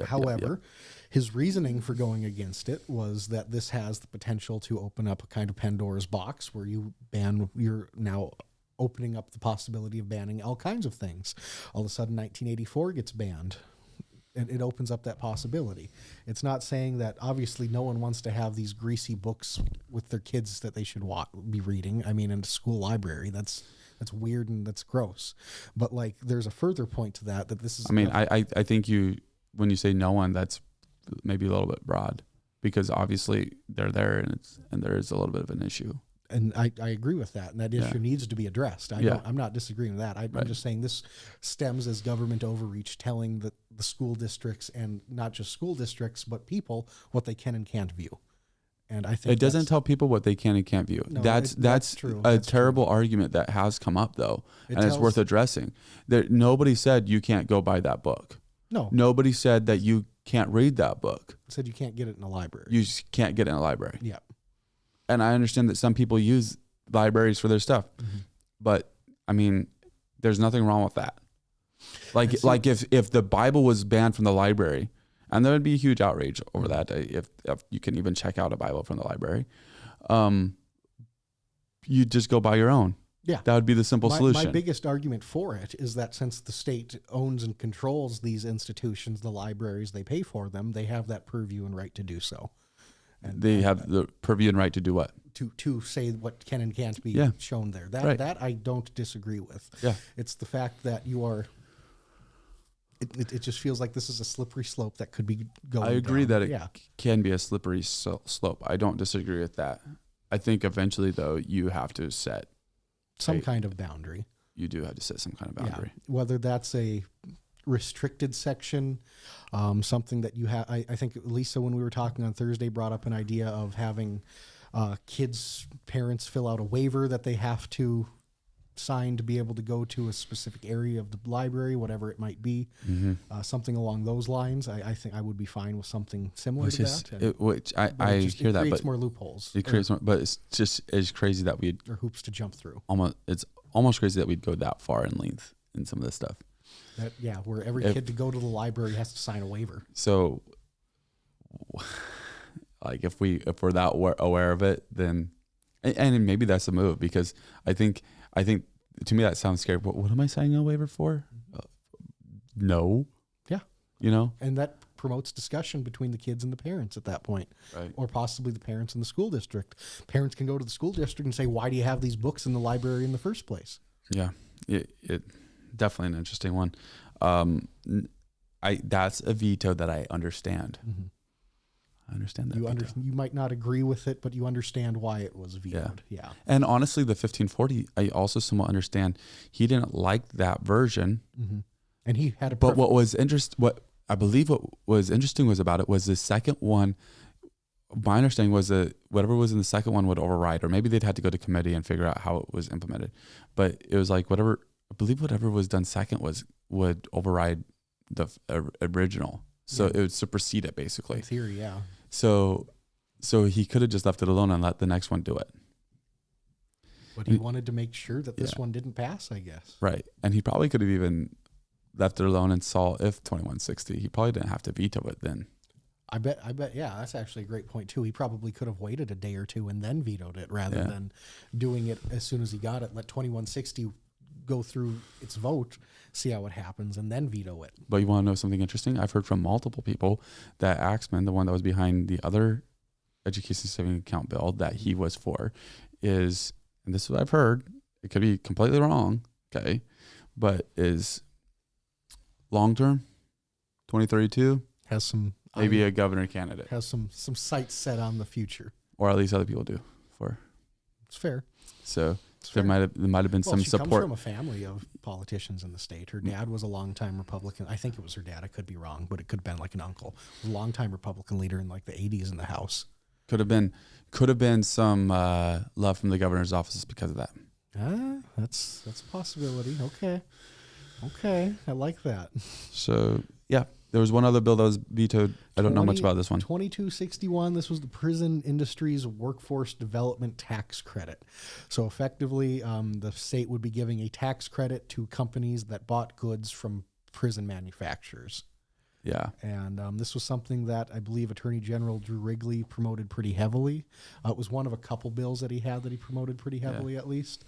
However, his reasoning for going against it was that this has the potential to open up a kind of Pandora's box where you're now opening up the possibility of banning all kinds of things. All of a sudden, 1984 gets banned. It opens up that possibility. It's not saying that obviously no one wants to have these greasy books with their kids that they should be reading. I mean, in a school library, that's weird and that's gross. But there's a further point to that this is. I mean, I think when you say no one, that's maybe a little bit broad because obviously they're there and there is a little bit of an issue. And I agree with that, and that issue needs to be addressed. I'm not disagreeing with that. I'm just saying this stems as government overreach, telling the school districts, and not just school districts, but people, what they can and can't view. And I think it doesn't tell people what they can and can't view. No, that's true. A terrible argument that has come up, though, and it's worth addressing. Nobody said you can't go buy that book. No. Nobody said that you can't read that book. Said you can't get it in a library. You just can't get it in a library. Yeah. And I understand that some people use libraries for their stuff, but I mean, there's nothing wrong with that. If the Bible was banned from the library, and there would be a huge outrage over that, if you can even check out a Bible from the library, you just go buy your own. Yeah, that would be the simple solution. My biggest argument for it is that since the state owns and controls these institutions, the libraries, they pay for them, they have that purview and right to do so. And they have the purview and right to do what? To say what can and can't be shown there. That I don't disagree with. Yeah. It's the fact that you are. It just feels like this is a slippery slope that could be going. I agree down. that it can be a slippery slope. I don't disagree with that. I think eventually, though, you have to set some kind of boundary. You do have to set some kind of boundary. Yeah. Whether that's a restricted section, something that you have. I think Lisa, when we were talking on Thursday, brought up an idea of having parents fill out a waiver that they have to sign to be able to go to a specific area of the library, whatever it might be, something along those lines. I think I would be fine with something similar to that. I hear that, creates but more loopholes. it creates more, but it's crazy that or hoops to jump through. It's almost crazy that we'd go that far in length in some of this stuff. Where every kid to go to the library has to sign a waiver. So, like, if we're that aware of it, then, and maybe that's a move, because I think to me that sounds scary. What am I signing a waiver for? No. Yeah. And that promotes discussion between the kids and the parents at that point, right? Or possibly the parents in the school district. Parents can go to the school district and say, "Why do you have these books in the library in the first place?" Yeah, it definitely an interesting one. That's a veto that I understand. Mm-hmm. I understand that. You might not agree with it, but you understand why it was vetoed. Yeah. And honestly, the 1540, I also somewhat understand. He didn't like that version. Mm-hmm. And he had a But what was interesting was about it was the second one. My understanding was that whatever was in the second one would override, or maybe they'd had to go to committee and figure out how it was implemented. But it was like whatever was done second would override the original. So it would supersede it, basically. In theory, yeah. So he could have just left it alone and let the next one do it. But he wanted to make sure that this one didn't pass, I guess. Right. And he probably could have even left it alone and saw if 2160. He probably didn't have to veto it then. I bet. Yeah, that's actually a great point too. He probably could have waited a day or two and then vetoed it rather than doing it as soon as he got it. Let 2160 go through its vote, see how it happens, and then veto it. But you want to know something interesting? I've heard from multiple people that Axman, the one that was behind the other education savings account bill that he was for, is, and this is what I've heard, it could be completely wrong, okay, but is long-term, 2032, has some maybe a governor candidate, has some sights set on the future, or at least other people do. It's fair. So there might have been some she support. Comes from a family of politicians in the state. Her dad was a longtime Republican. I think it was her dad. I could be wrong, but it could have been like an uncle, a longtime Republican leader in like the 80s in the House. Could have been some love from the governor's office because of that. That's a possibility. Okay, I like that. So yeah, there was one other bill that was vetoed. I don't know much about this one. 2261. This was the Prison Industries Workforce Development Tax Credit. So effectively, the state would be giving a tax credit to companies that bought goods from prison manufacturers. Yeah. And this was something that I believe Attorney General Drew Wrigley promoted pretty heavily. It was one of a couple bills that he had that he promoted pretty heavily, at least.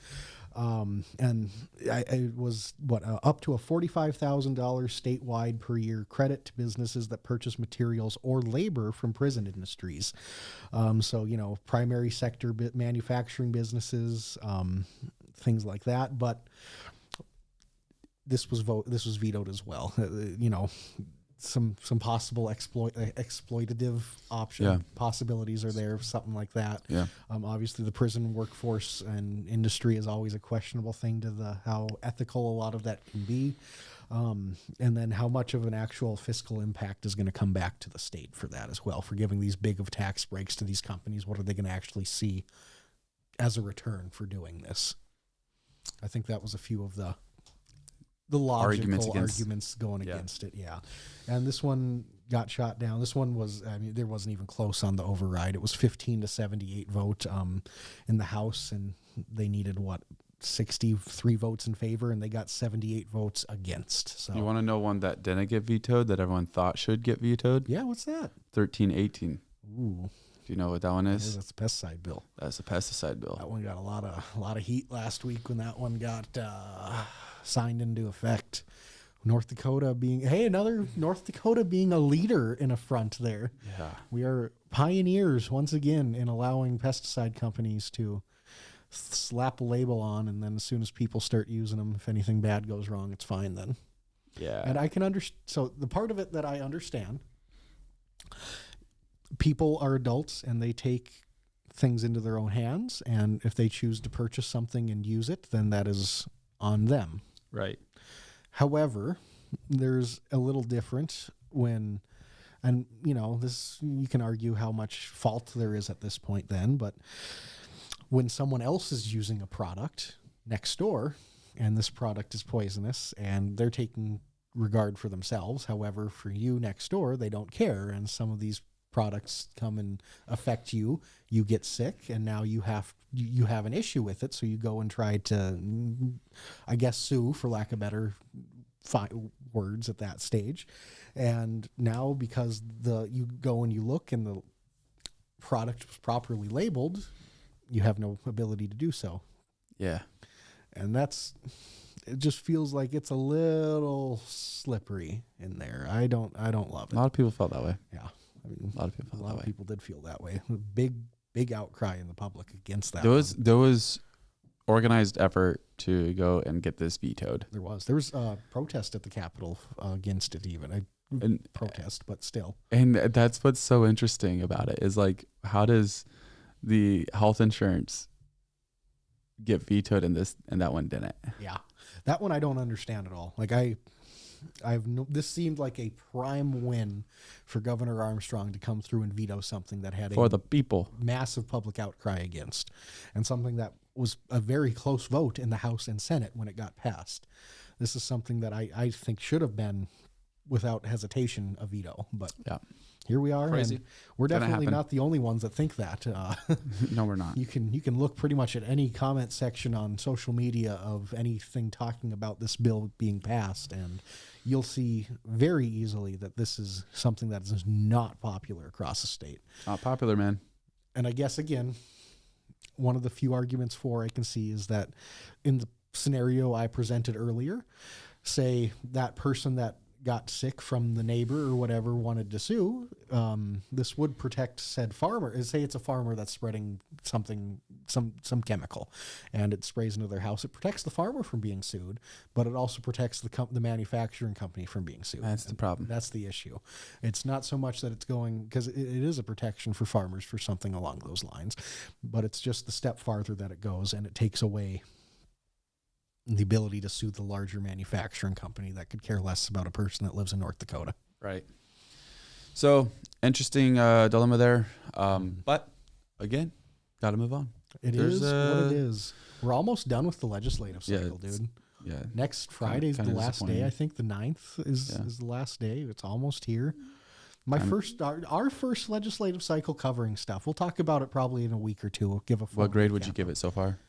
And it was up to a $45,000 statewide per year credit to businesses that purchase materials or labor from prison industries. So, primary sector manufacturing businesses, things like that. But this was vetoed as well. Some possible exploitative possibilities are there, something like that. Yeah. Obviously, the prison workforce and industry is always a questionable thing to how ethical a lot of that can be, and then how much of an actual fiscal impact is going to come back to the state for that as well, for giving these big of tax breaks to these companies. What are they going to actually see as a return for doing this? I think that was a few of the logical arguments going against it, And this one got shot down. This one was, there wasn't even close on the override. It was 15 to 78 vote in the House, and they needed, 63 votes in favor, and they got 78 votes against. So you want to know one that didn't get vetoed that everyone thought should get vetoed? Yeah, what's that? 1318. Ooh. Do you know what that one is? That's a pesticide bill. That's a pesticide bill. That one got a lot of heat last week when that one got signed into effect. North Dakota being a leader in a front there. Yeah. We are pioneers once again in allowing pesticide companies to slap a label on, and then as soon as people start using them, if anything bad goes wrong, it's fine then. Yeah. And I can understand. So the part of it that I understand, people are adults and they take things into their own hands, and if they choose to purchase something and use it, then that is on them. Right. However, there's a little different this, you can argue how much fault there is at this point then, but when someone else is using a product, next door, and this product is poisonous, and they're taking regard for themselves. However, for you next door, they don't care, and some of these products come and affect you. You get sick, and now you have an issue with it, so you go and try to, I guess, sue, for lack of better words at that stage. And now, because you go and you look and the product was properly labeled, you have no ability to do so. Yeah. And it just feels like it's a little slippery in there. I don't love it. A lot of people felt that way. Yeah. I mean, A lot of people felt that way. people did feel that way. Big outcry in the public against that. There was organized effort to go and get this vetoed. There was a protest at the Capitol against it, even protest, but still. And that's what's so interesting about it is like, how does the health insurance get vetoed and that one didn't? Yeah, that one I don't understand at all. Like this seemed like a prime win for Governor Armstrong to come through and veto something that had for the people massive public outcry against, and something that was a very close vote in the House and Senate when it got passed. This is something that I think should have been, without hesitation, a veto. But yeah, here we are. Crazy. And we're definitely not the only ones that think that. No, we're not. You can look pretty much at any comment section on social media of anything talking about this bill being passed, and you'll see very easily that this is something that is not popular across the state. Not popular, man. And I guess, again, one of the few arguments I can see is that in the scenario I presented earlier, say that person that got sick from the neighbor or whatever wanted to sue, this would protect said farmer. Say it's a farmer that's spreading some chemical, and it sprays into their house. It protects the farmer from being sued, but it also protects the manufacturing company from being sued. That's the problem. That's the issue. It's not so much that it's going, because it is a protection for farmers for something along those lines, but it's just the step farther that it goes, and it takes away the ability to sue the larger manufacturing company that could care less about a person that lives in North Dakota. Right. So interesting dilemma there. But again, got to move on. It is what it is. We're almost done with the legislative cycle, dude. Yeah. Next Friday is the last day. I think the 9th is the last day. It's almost here. Our first legislative cycle covering stuff. We'll talk about it probably in a week or two. We'll give a full What grade would you give it so far?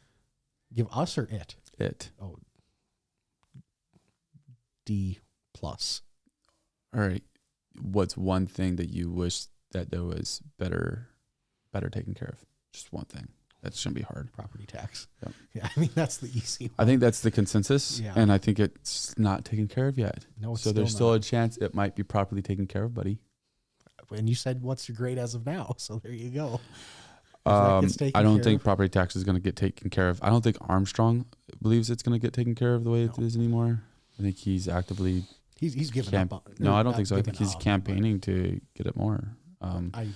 Give us or it? It. Oh, D+. All right. What's one thing that you wish that there was better taken care of? Just one thing. That's shouldn't be hard. Property tax. Yep. Yeah, I mean, that's the easy one. I think that's the consensus, Yeah. and I think it's not taken care of yet. No, it's so there's still a chance it might be properly taken care of, buddy. And you said, what's your grade as of now? So there you go. I don't think property tax is going to get taken care of. I don't think Armstrong believes it's going to get taken care of the way it is anymore. I think he's actively he's given up on, no, I don't think so. I think he's campaigning to get it more. I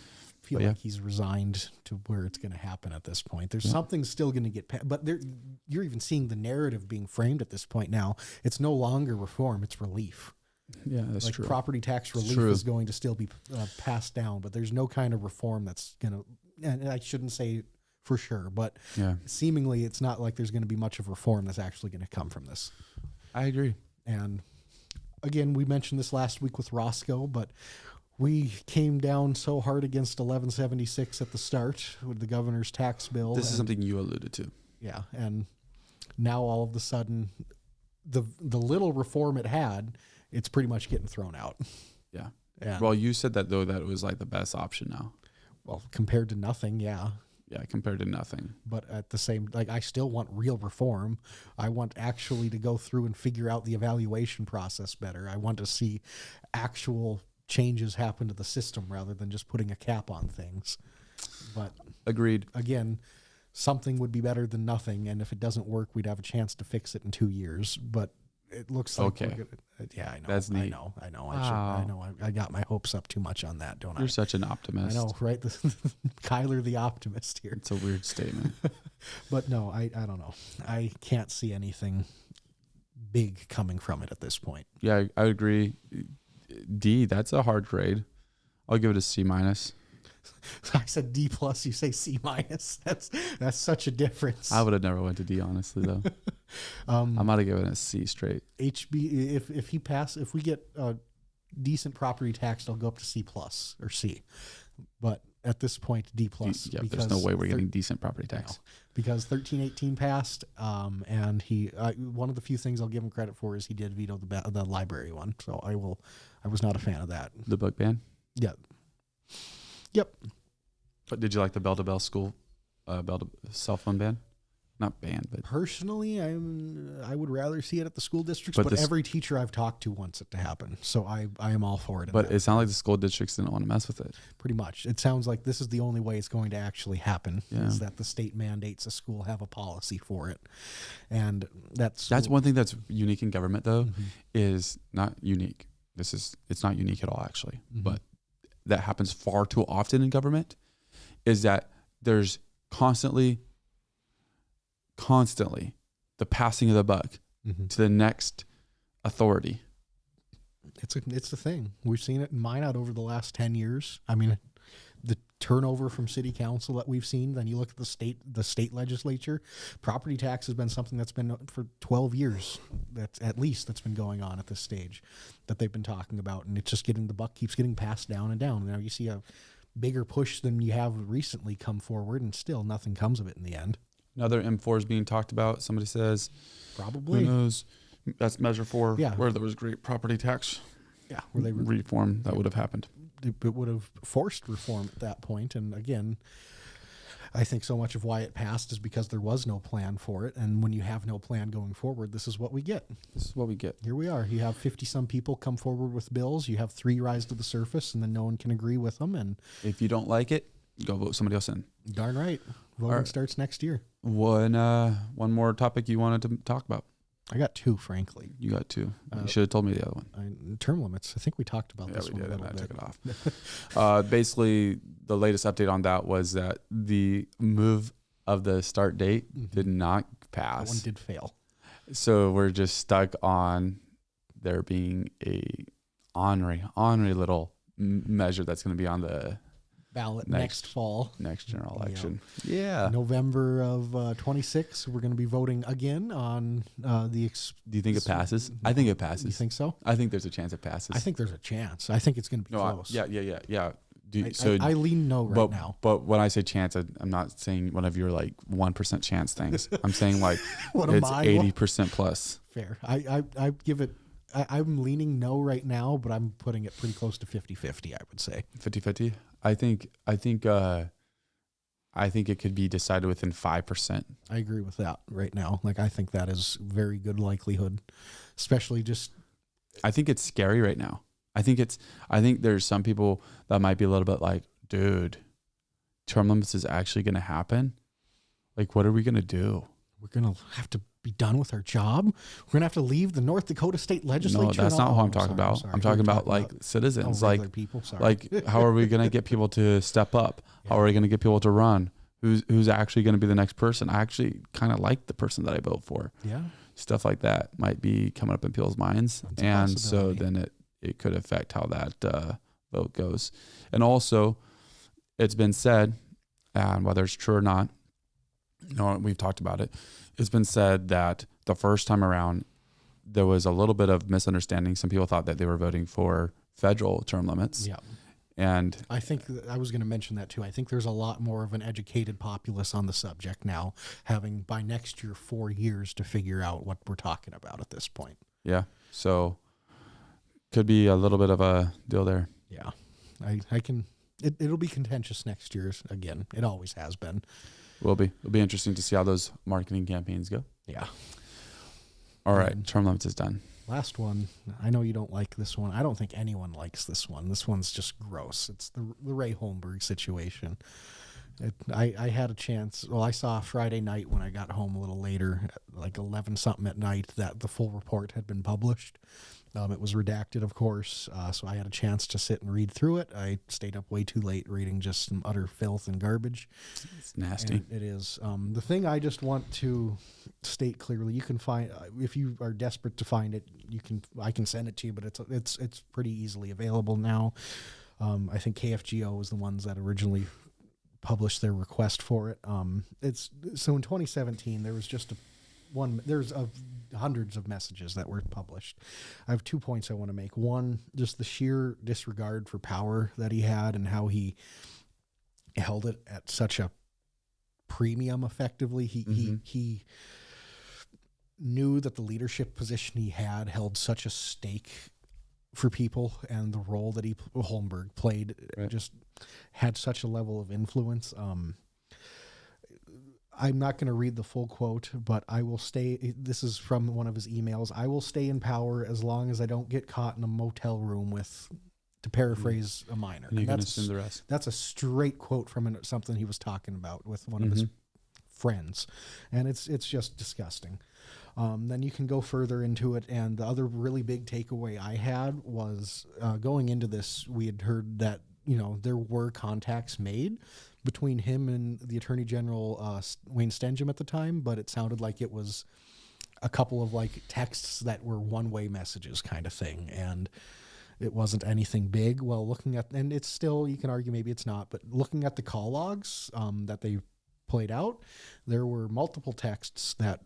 feel like he's resigned to where it's going to happen at this point. There's something still going to get passed, but you're even seeing the narrative being framed at this point now. It's no longer reform, it's relief. Yeah, that's true. Property tax relief is going to still be passed down, but there's no kind of reform that's going to, and I shouldn't say for sure, but seemingly it's not like there's going to be much of reform that's actually going to come from this. I agree. And again, we mentioned this last week with Roscoe, but we came down so hard against 1176 at the start with the governor's tax bill. This is something you alluded to. Yeah, and now all of a sudden, the little reform it had, it's pretty much getting thrown out. Yeah. And, well, you said that, though, that it was like the best option now. Well, compared to nothing, yeah. Yeah, compared to nothing. But at the same, I still want real reform. I want actually to go through and figure out the evaluation process better. I want to see actual changes happen to the system rather than just putting a cap on things. But agreed. Again, something would be better than nothing, and if it doesn't work, we'd have a chance to fix it in 2 years. But it looks like okay. Yeah, I know. That's neat. I know. Wow. I got my hopes up too much on that, don't I? You're such an optimist. I know, right? Kyler the optimist here. It's a weird statement. But no, I don't know. I can't see anything big coming from it at this point. Yeah, I agree. D, that's a hard grade. I'll give it a C-. I said D plus. You say C minus. That's such a difference. I would have never went to D, honestly, though. I might have given it a C straight. HB, if we get decent property tax, I'll go up to C plus or C. But at this point, D plus. Yeah, there's no way we're getting decent property tax. No, because 1318 passed, and he one of the few things I'll give him credit for is he did veto the library one. So I was not a fan of that. The book ban? Yeah. Yep. But did you like the bell-to-bell school, cell phone ban? Not ban, but Personally, I would rather see it at the school districts, but every teacher I've talked to wants it to happen. So I am all for it. But it sounded like the school districts didn't want to mess with it. Pretty much. It sounds like this is the only way it's going to actually happen, is that the state mandates a school have a policy for it. And that's one thing that's unique in government, though, is not unique. It's not unique at all, actually. But that happens far too often in government, is that there's constantly the passing of the buck to the next authority. It's the thing. We've seen it in Minot over the last 10 years. I mean, the turnover from city council that we've seen, then you look at the state legislature, property tax has been something that's been for 12 years. That's been going on at this stage that they've been talking about. And it's just the buck keeps getting passed down and down. Now you see a bigger push than you have recently come forward, and still nothing comes of it in the end. Another M4 is being talked about. Somebody says, probably. Who knows? That's Measure 4, Yeah. where there was great property tax where they reform that would have happened. It would have forced reform at that point. And again, I think so much of why it passed is because there was no plan for it. And when you have no plan going forward, this is what we get. Here we are. You have 50-some people come forward with bills. You have 3 rise to the surface, and then no one can agree with them. And if you don't like it, go vote somebody else in. Darn right. Voting starts next year. One more topic you wanted to talk about? I got 2, frankly. You got 2. You should have told me the other one. Term limits. I think we talked about this one. Yeah, we did, and I bit. took it off. Basically, the latest update on that was that the move of the start date did not pass. That one did fail. So we're just stuck on there being a ornery little measure that's going to be on the ballot next fall. Next general election. Yeah. November of 26, we're going to be voting again on the... Do you think it passes? I think it passes. You think so? I think there's a chance it passes. I think there's a chance. I think it's going to be close. Yeah. I lean no right now. But when I say chance, I'm not saying one of your 1% chance things. I'm saying it's 80% plus. Fair. I give it... I'm leaning no right now, but I'm putting it pretty close to 50-50, I would say. 50-50? I think it could be decided within 5%. I agree with that right now. I think that is very good likelihood, especially just... I think it's scary right now. I think there's some people that might be a little bit like, dude, term limits is actually going to happen. What are we going to do? We're going to have to be done with our job. We're going to have to leave the North Dakota State Legislature. No, that's not what I'm talking about. I'm talking about citizens, people. How are we going to get people to step up? Yeah. How are we going to get people to run? Who's actually going to be the next person? I actually kind of like the person that I vote for. Yeah. Stuff like that might be coming up in people's minds. And so then it could affect how that vote goes. And also, it's been said, and whether it's true or not, we've talked about it. It's been said that the first time around, there was a little bit of misunderstanding. Some people thought that they were voting for federal term limits. Yeah. And I think I was going to mention that too. I think there's a lot more of an educated populace on the subject now, having by next year 4 years to figure out what we're talking about at this point. Yeah. So could be a little bit of a deal there. Yeah. I can, it'll be contentious next year again. It always has been. It'll be interesting to see how those marketing campaigns go. Yeah. All right. Term limits is done. Last one. I know you don't like this one. I don't think anyone likes this one. This one's just gross. It's the Ray Holmberg situation. I had a chance. Well, I saw Friday night when I got home a little later, 11 something at night, that the full report had been published. It was redacted, of course, so I had a chance to sit and read through it. I stayed up way too late reading just some utter filth and garbage. It's nasty. And it is. The thing I just want to state clearly, you can find, if you are desperate to find it, I can send it to you, but it's pretty easily available now. I think KFGO was the ones that originally published their request for it. It's so in 2017 there was just there's hundreds of messages that were published. I have 2 points I want to make. One, just the sheer disregard for power that he had and how he held it at such a premium. Effectively, he knew that the leadership position he had held such a stake for people, and the role that Holmberg played just had such a level of influence. I'm not going to read the full quote, but I will stay. This is from one of his emails. I will stay in power as long as I don't get caught in a motel room with, to paraphrase a minor. And you can assume the rest. That's a straight quote from something he was talking about with one of his friends. And it's just disgusting. Then you can go further into it. And the other really big takeaway I had was going into this, we had heard that, there were contacts made between him and the Attorney General, Wayne Stenjum at the time, but it sounded like it was a couple of texts that were one-way messages kind of thing. And it wasn't anything big. Well, looking at, and it's still, you can argue maybe it's not, but looking at the call logs that they played out, there were multiple texts that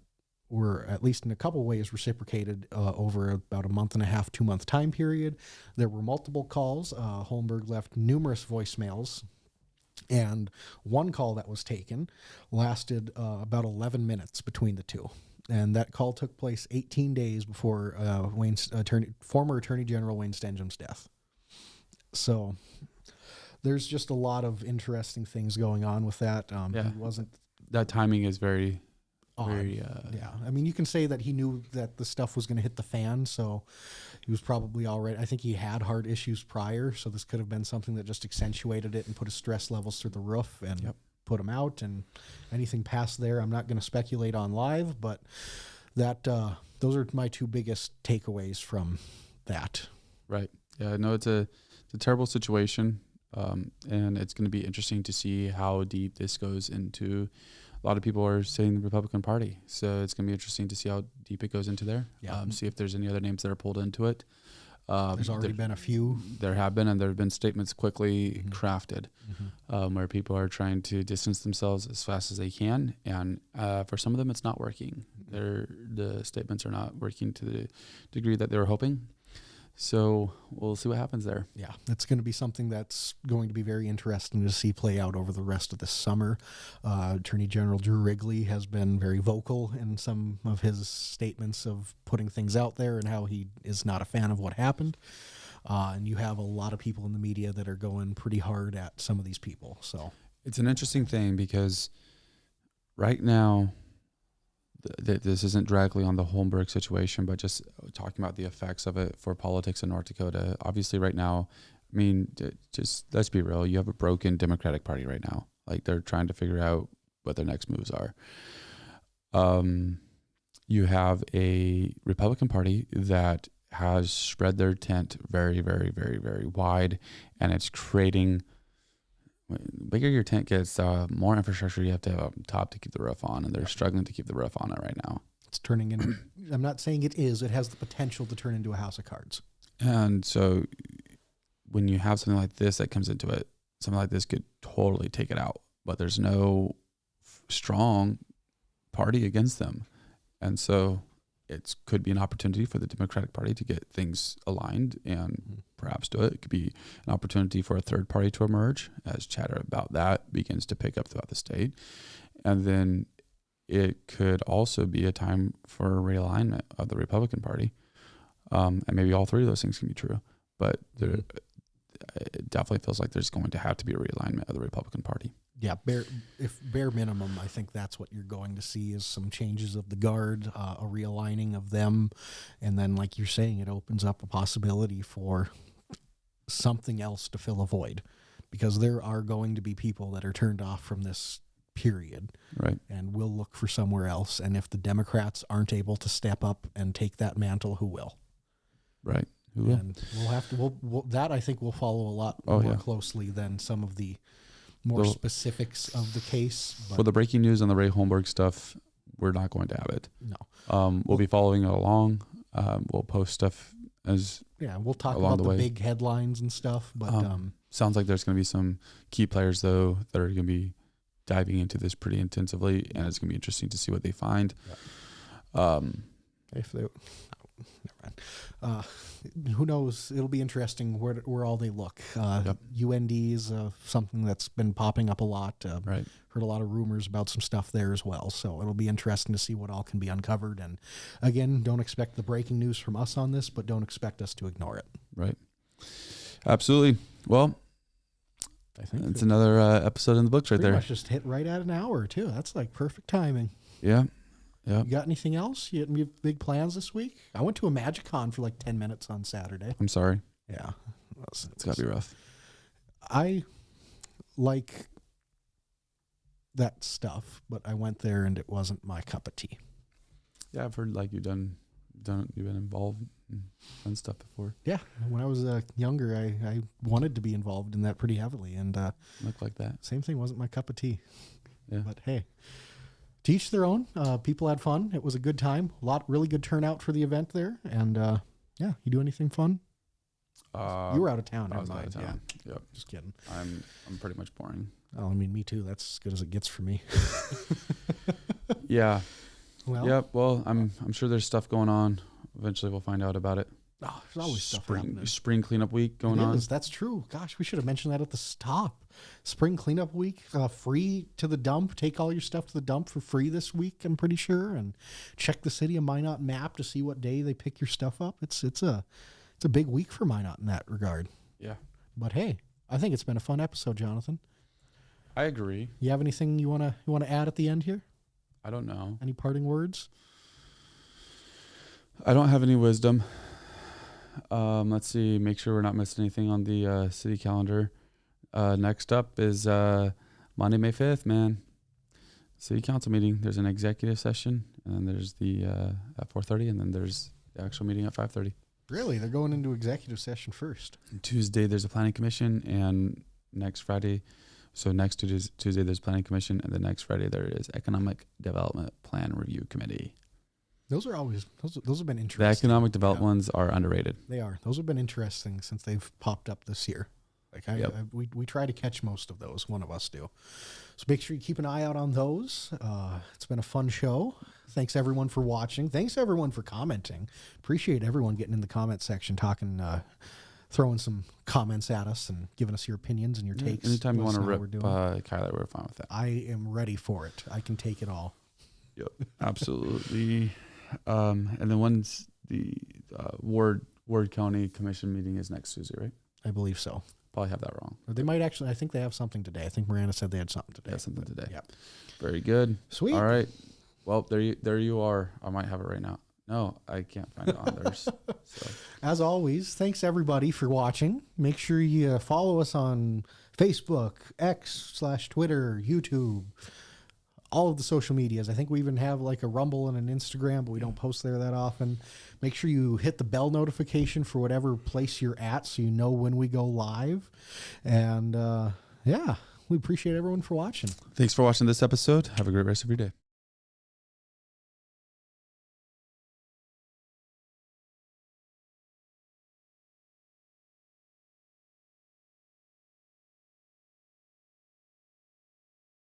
were, at least in a couple ways, reciprocated over about a 1.5, 2 month time period. There were multiple calls. Holmberg left numerous voicemails, and one call that was taken lasted about 11 minutes between the two. And that call took place 18 days before former Attorney General Wayne Stenjum's death. So there's just a lot of interesting things going on with that. That timing is very odd. Yeah. I mean, you can say that he knew that the stuff was going to hit the fan, so he was probably already, I think he had heart issues prior, so this could have been something that just accentuated it and put his stress levels through the roof and put him out. And anything past there, I'm not going to speculate on live, but that those are my two biggest takeaways from that. Right. Yeah, no, it's a terrible situation, and it's going to be interesting to see how deep this goes into. A lot of people are saying the Republican Party, so it's going to be interesting to see how deep it goes into there. See if there's any other names that are pulled into it. There's already been a few. There have been, and there have been statements quickly crafted where people are trying to distance themselves as fast as they can, and for some of them, it's not working. The statements are not working to the degree that they were hoping. So we'll see what happens there. Yeah, it's going to be something that's going to be very interesting to see play out over the rest of the summer. Attorney General Drew Wrigley has been very vocal in some of his statements of putting things out there and how he is not a fan of what happened. And you have a lot of people in the media that are going pretty hard at some of these people. So it's an interesting thing because right now, this isn't directly on the Holmberg situation, but just talking about the effects of it for politics in North Dakota. Obviously, right now, I mean, just let's be real. You have a broken Democratic Party right now. They're trying to figure out what their next moves are. You have a Republican Party that has spread their tent very, very, very, very wide, and it's creating. The bigger your tent gets, more infrastructure you have to have up top to keep the roof on, and they're struggling to keep the roof on it right now. It's turning into, I'm not saying it is, it has the potential to turn into a house of cards. And so when you have something like this that comes into it, something like this could totally take it out, but there's no strong party against them. And so it could be an opportunity for the Democratic Party to get things aligned and perhaps do it. It could be an opportunity for a third party to emerge as chatter about that begins to pick up throughout the state. And then it could also be a time for a realignment of the Republican Party. And maybe all three of those things can be true. But it definitely feels like there's going to have to be a realignment of the Republican Party. Yeah, bare minimum, I think that's what you're going to see is some changes of the guard, a realigning of them, and then, like you're saying, it opens up a possibility for something else to fill a void, because there are going to be people that are turned off from this period, right? And will look for somewhere else. And if the Democrats aren't able to step up and take that mantle, who will? Right. Who will? And we'll have to. That I think will follow a lot more closely than some of the more specifics of the case. For the breaking news on the Ray Holmberg stuff, we're not going to have it. No. We'll be following it along. We'll post stuff as we'll talk about the big headlines and stuff, but Sounds like there's going to be some key players, though, that are going to be diving into this pretty intensively, and it's going to be interesting to see what they find. Yeah. If they, never mind. Who knows? It'll be interesting where all they look. UND is something that's been popping up a lot. Right. Heard a lot of rumors about some stuff there as well. So it'll be interesting to see what all can be uncovered. And again, don't expect the breaking news from us on this, but don't expect us to ignore it. Right. Absolutely. Well, I think it's another episode in the books right there. Pretty much just hit right at an hour too. That's like perfect timing. Yeah. Yeah. You got anything else? You got any big plans this week? I went to a MagicCon for like 10 minutes on Saturday. I'm sorry. Yeah. It's got to be rough. I like that stuff, but I went there and it wasn't my cup of tea. Yeah, I've heard like you've been involved and done stuff before. Yeah. When I was younger, I wanted to be involved in that pretty heavily, and Look like that. same thing, wasn't my cup of tea. Yeah. But hey, to each their own. People had fun. It was a good time. Really good turnout for the event there. And yeah, you do anything fun? You were out of town. I was out of town. Yeah. Yep. Just kidding. I'm pretty much boring. Oh, I mean, me too. That's as good as it gets for me. Yeah. Well, Yep. Well, I'm sure there's stuff going on. Eventually, we'll find out about it. oh, there's always stuff happening. Spring cleanup week going It on. is. That's true. Gosh, we should have mentioned that at the stop. Spring cleanup week, free to the dump. Take all your stuff to the dump for free this week, I'm pretty sure. And check the city of Minot map to see what day they pick your stuff up. It's a big week for Minot in that regard. Yeah. But hey, I think it's been a fun episode, Jonathan. I agree. You have anything you wanna add at the end here? I don't know. Any parting words? I don't have any wisdom. Let's see. Make sure we're not missing anything on the city calendar. Next up is Monday, May 5th, man. City council meeting. There's an executive session, and then there's the at 4:30, and then there's the actual meeting at 5:30. Really? They're going into executive session first. Tuesday, there's a planning commission, and next Friday, so next Tuesday, there's planning commission, and the next Friday, there is economic development plan review committee. Those are always those have been The interesting. economic development ones are underrated. They are. Those have been interesting since they've popped up this year. Like we try to catch most of those. One of us do. So make sure you keep an eye out on those. It's been a fun show. Thanks everyone for watching. Thanks everyone for commenting. Appreciate everyone getting in the comment section, talking, throwing some comments at us and giving us your opinions and your takes. Anytime you Let want us to know rip how we're doing. Kyler, we're fine with that. I am ready for it. I can take it all. Yep, absolutely. And then when's the Ward County Commission meeting is next Tuesday, right? I believe so. Probably have that wrong. Or they might actually. I think they have something today. I think Miranda said they had something today. Yeah, something today. Yeah. Very good. Sweet. All right. Well, there you are. I might have it right now. No, I can't find it on theirs. So. As always, thanks everybody for watching. Make sure you follow us on Facebook, X/Twitter, YouTube, all of the social medias. I think we even have like a Rumble and an Instagram, but we don't post there that often. Make sure you hit the bell notification for whatever place you're at so you know when we go live. And yeah, we appreciate everyone for watching. Thanks for watching this episode. Have a great rest of your day.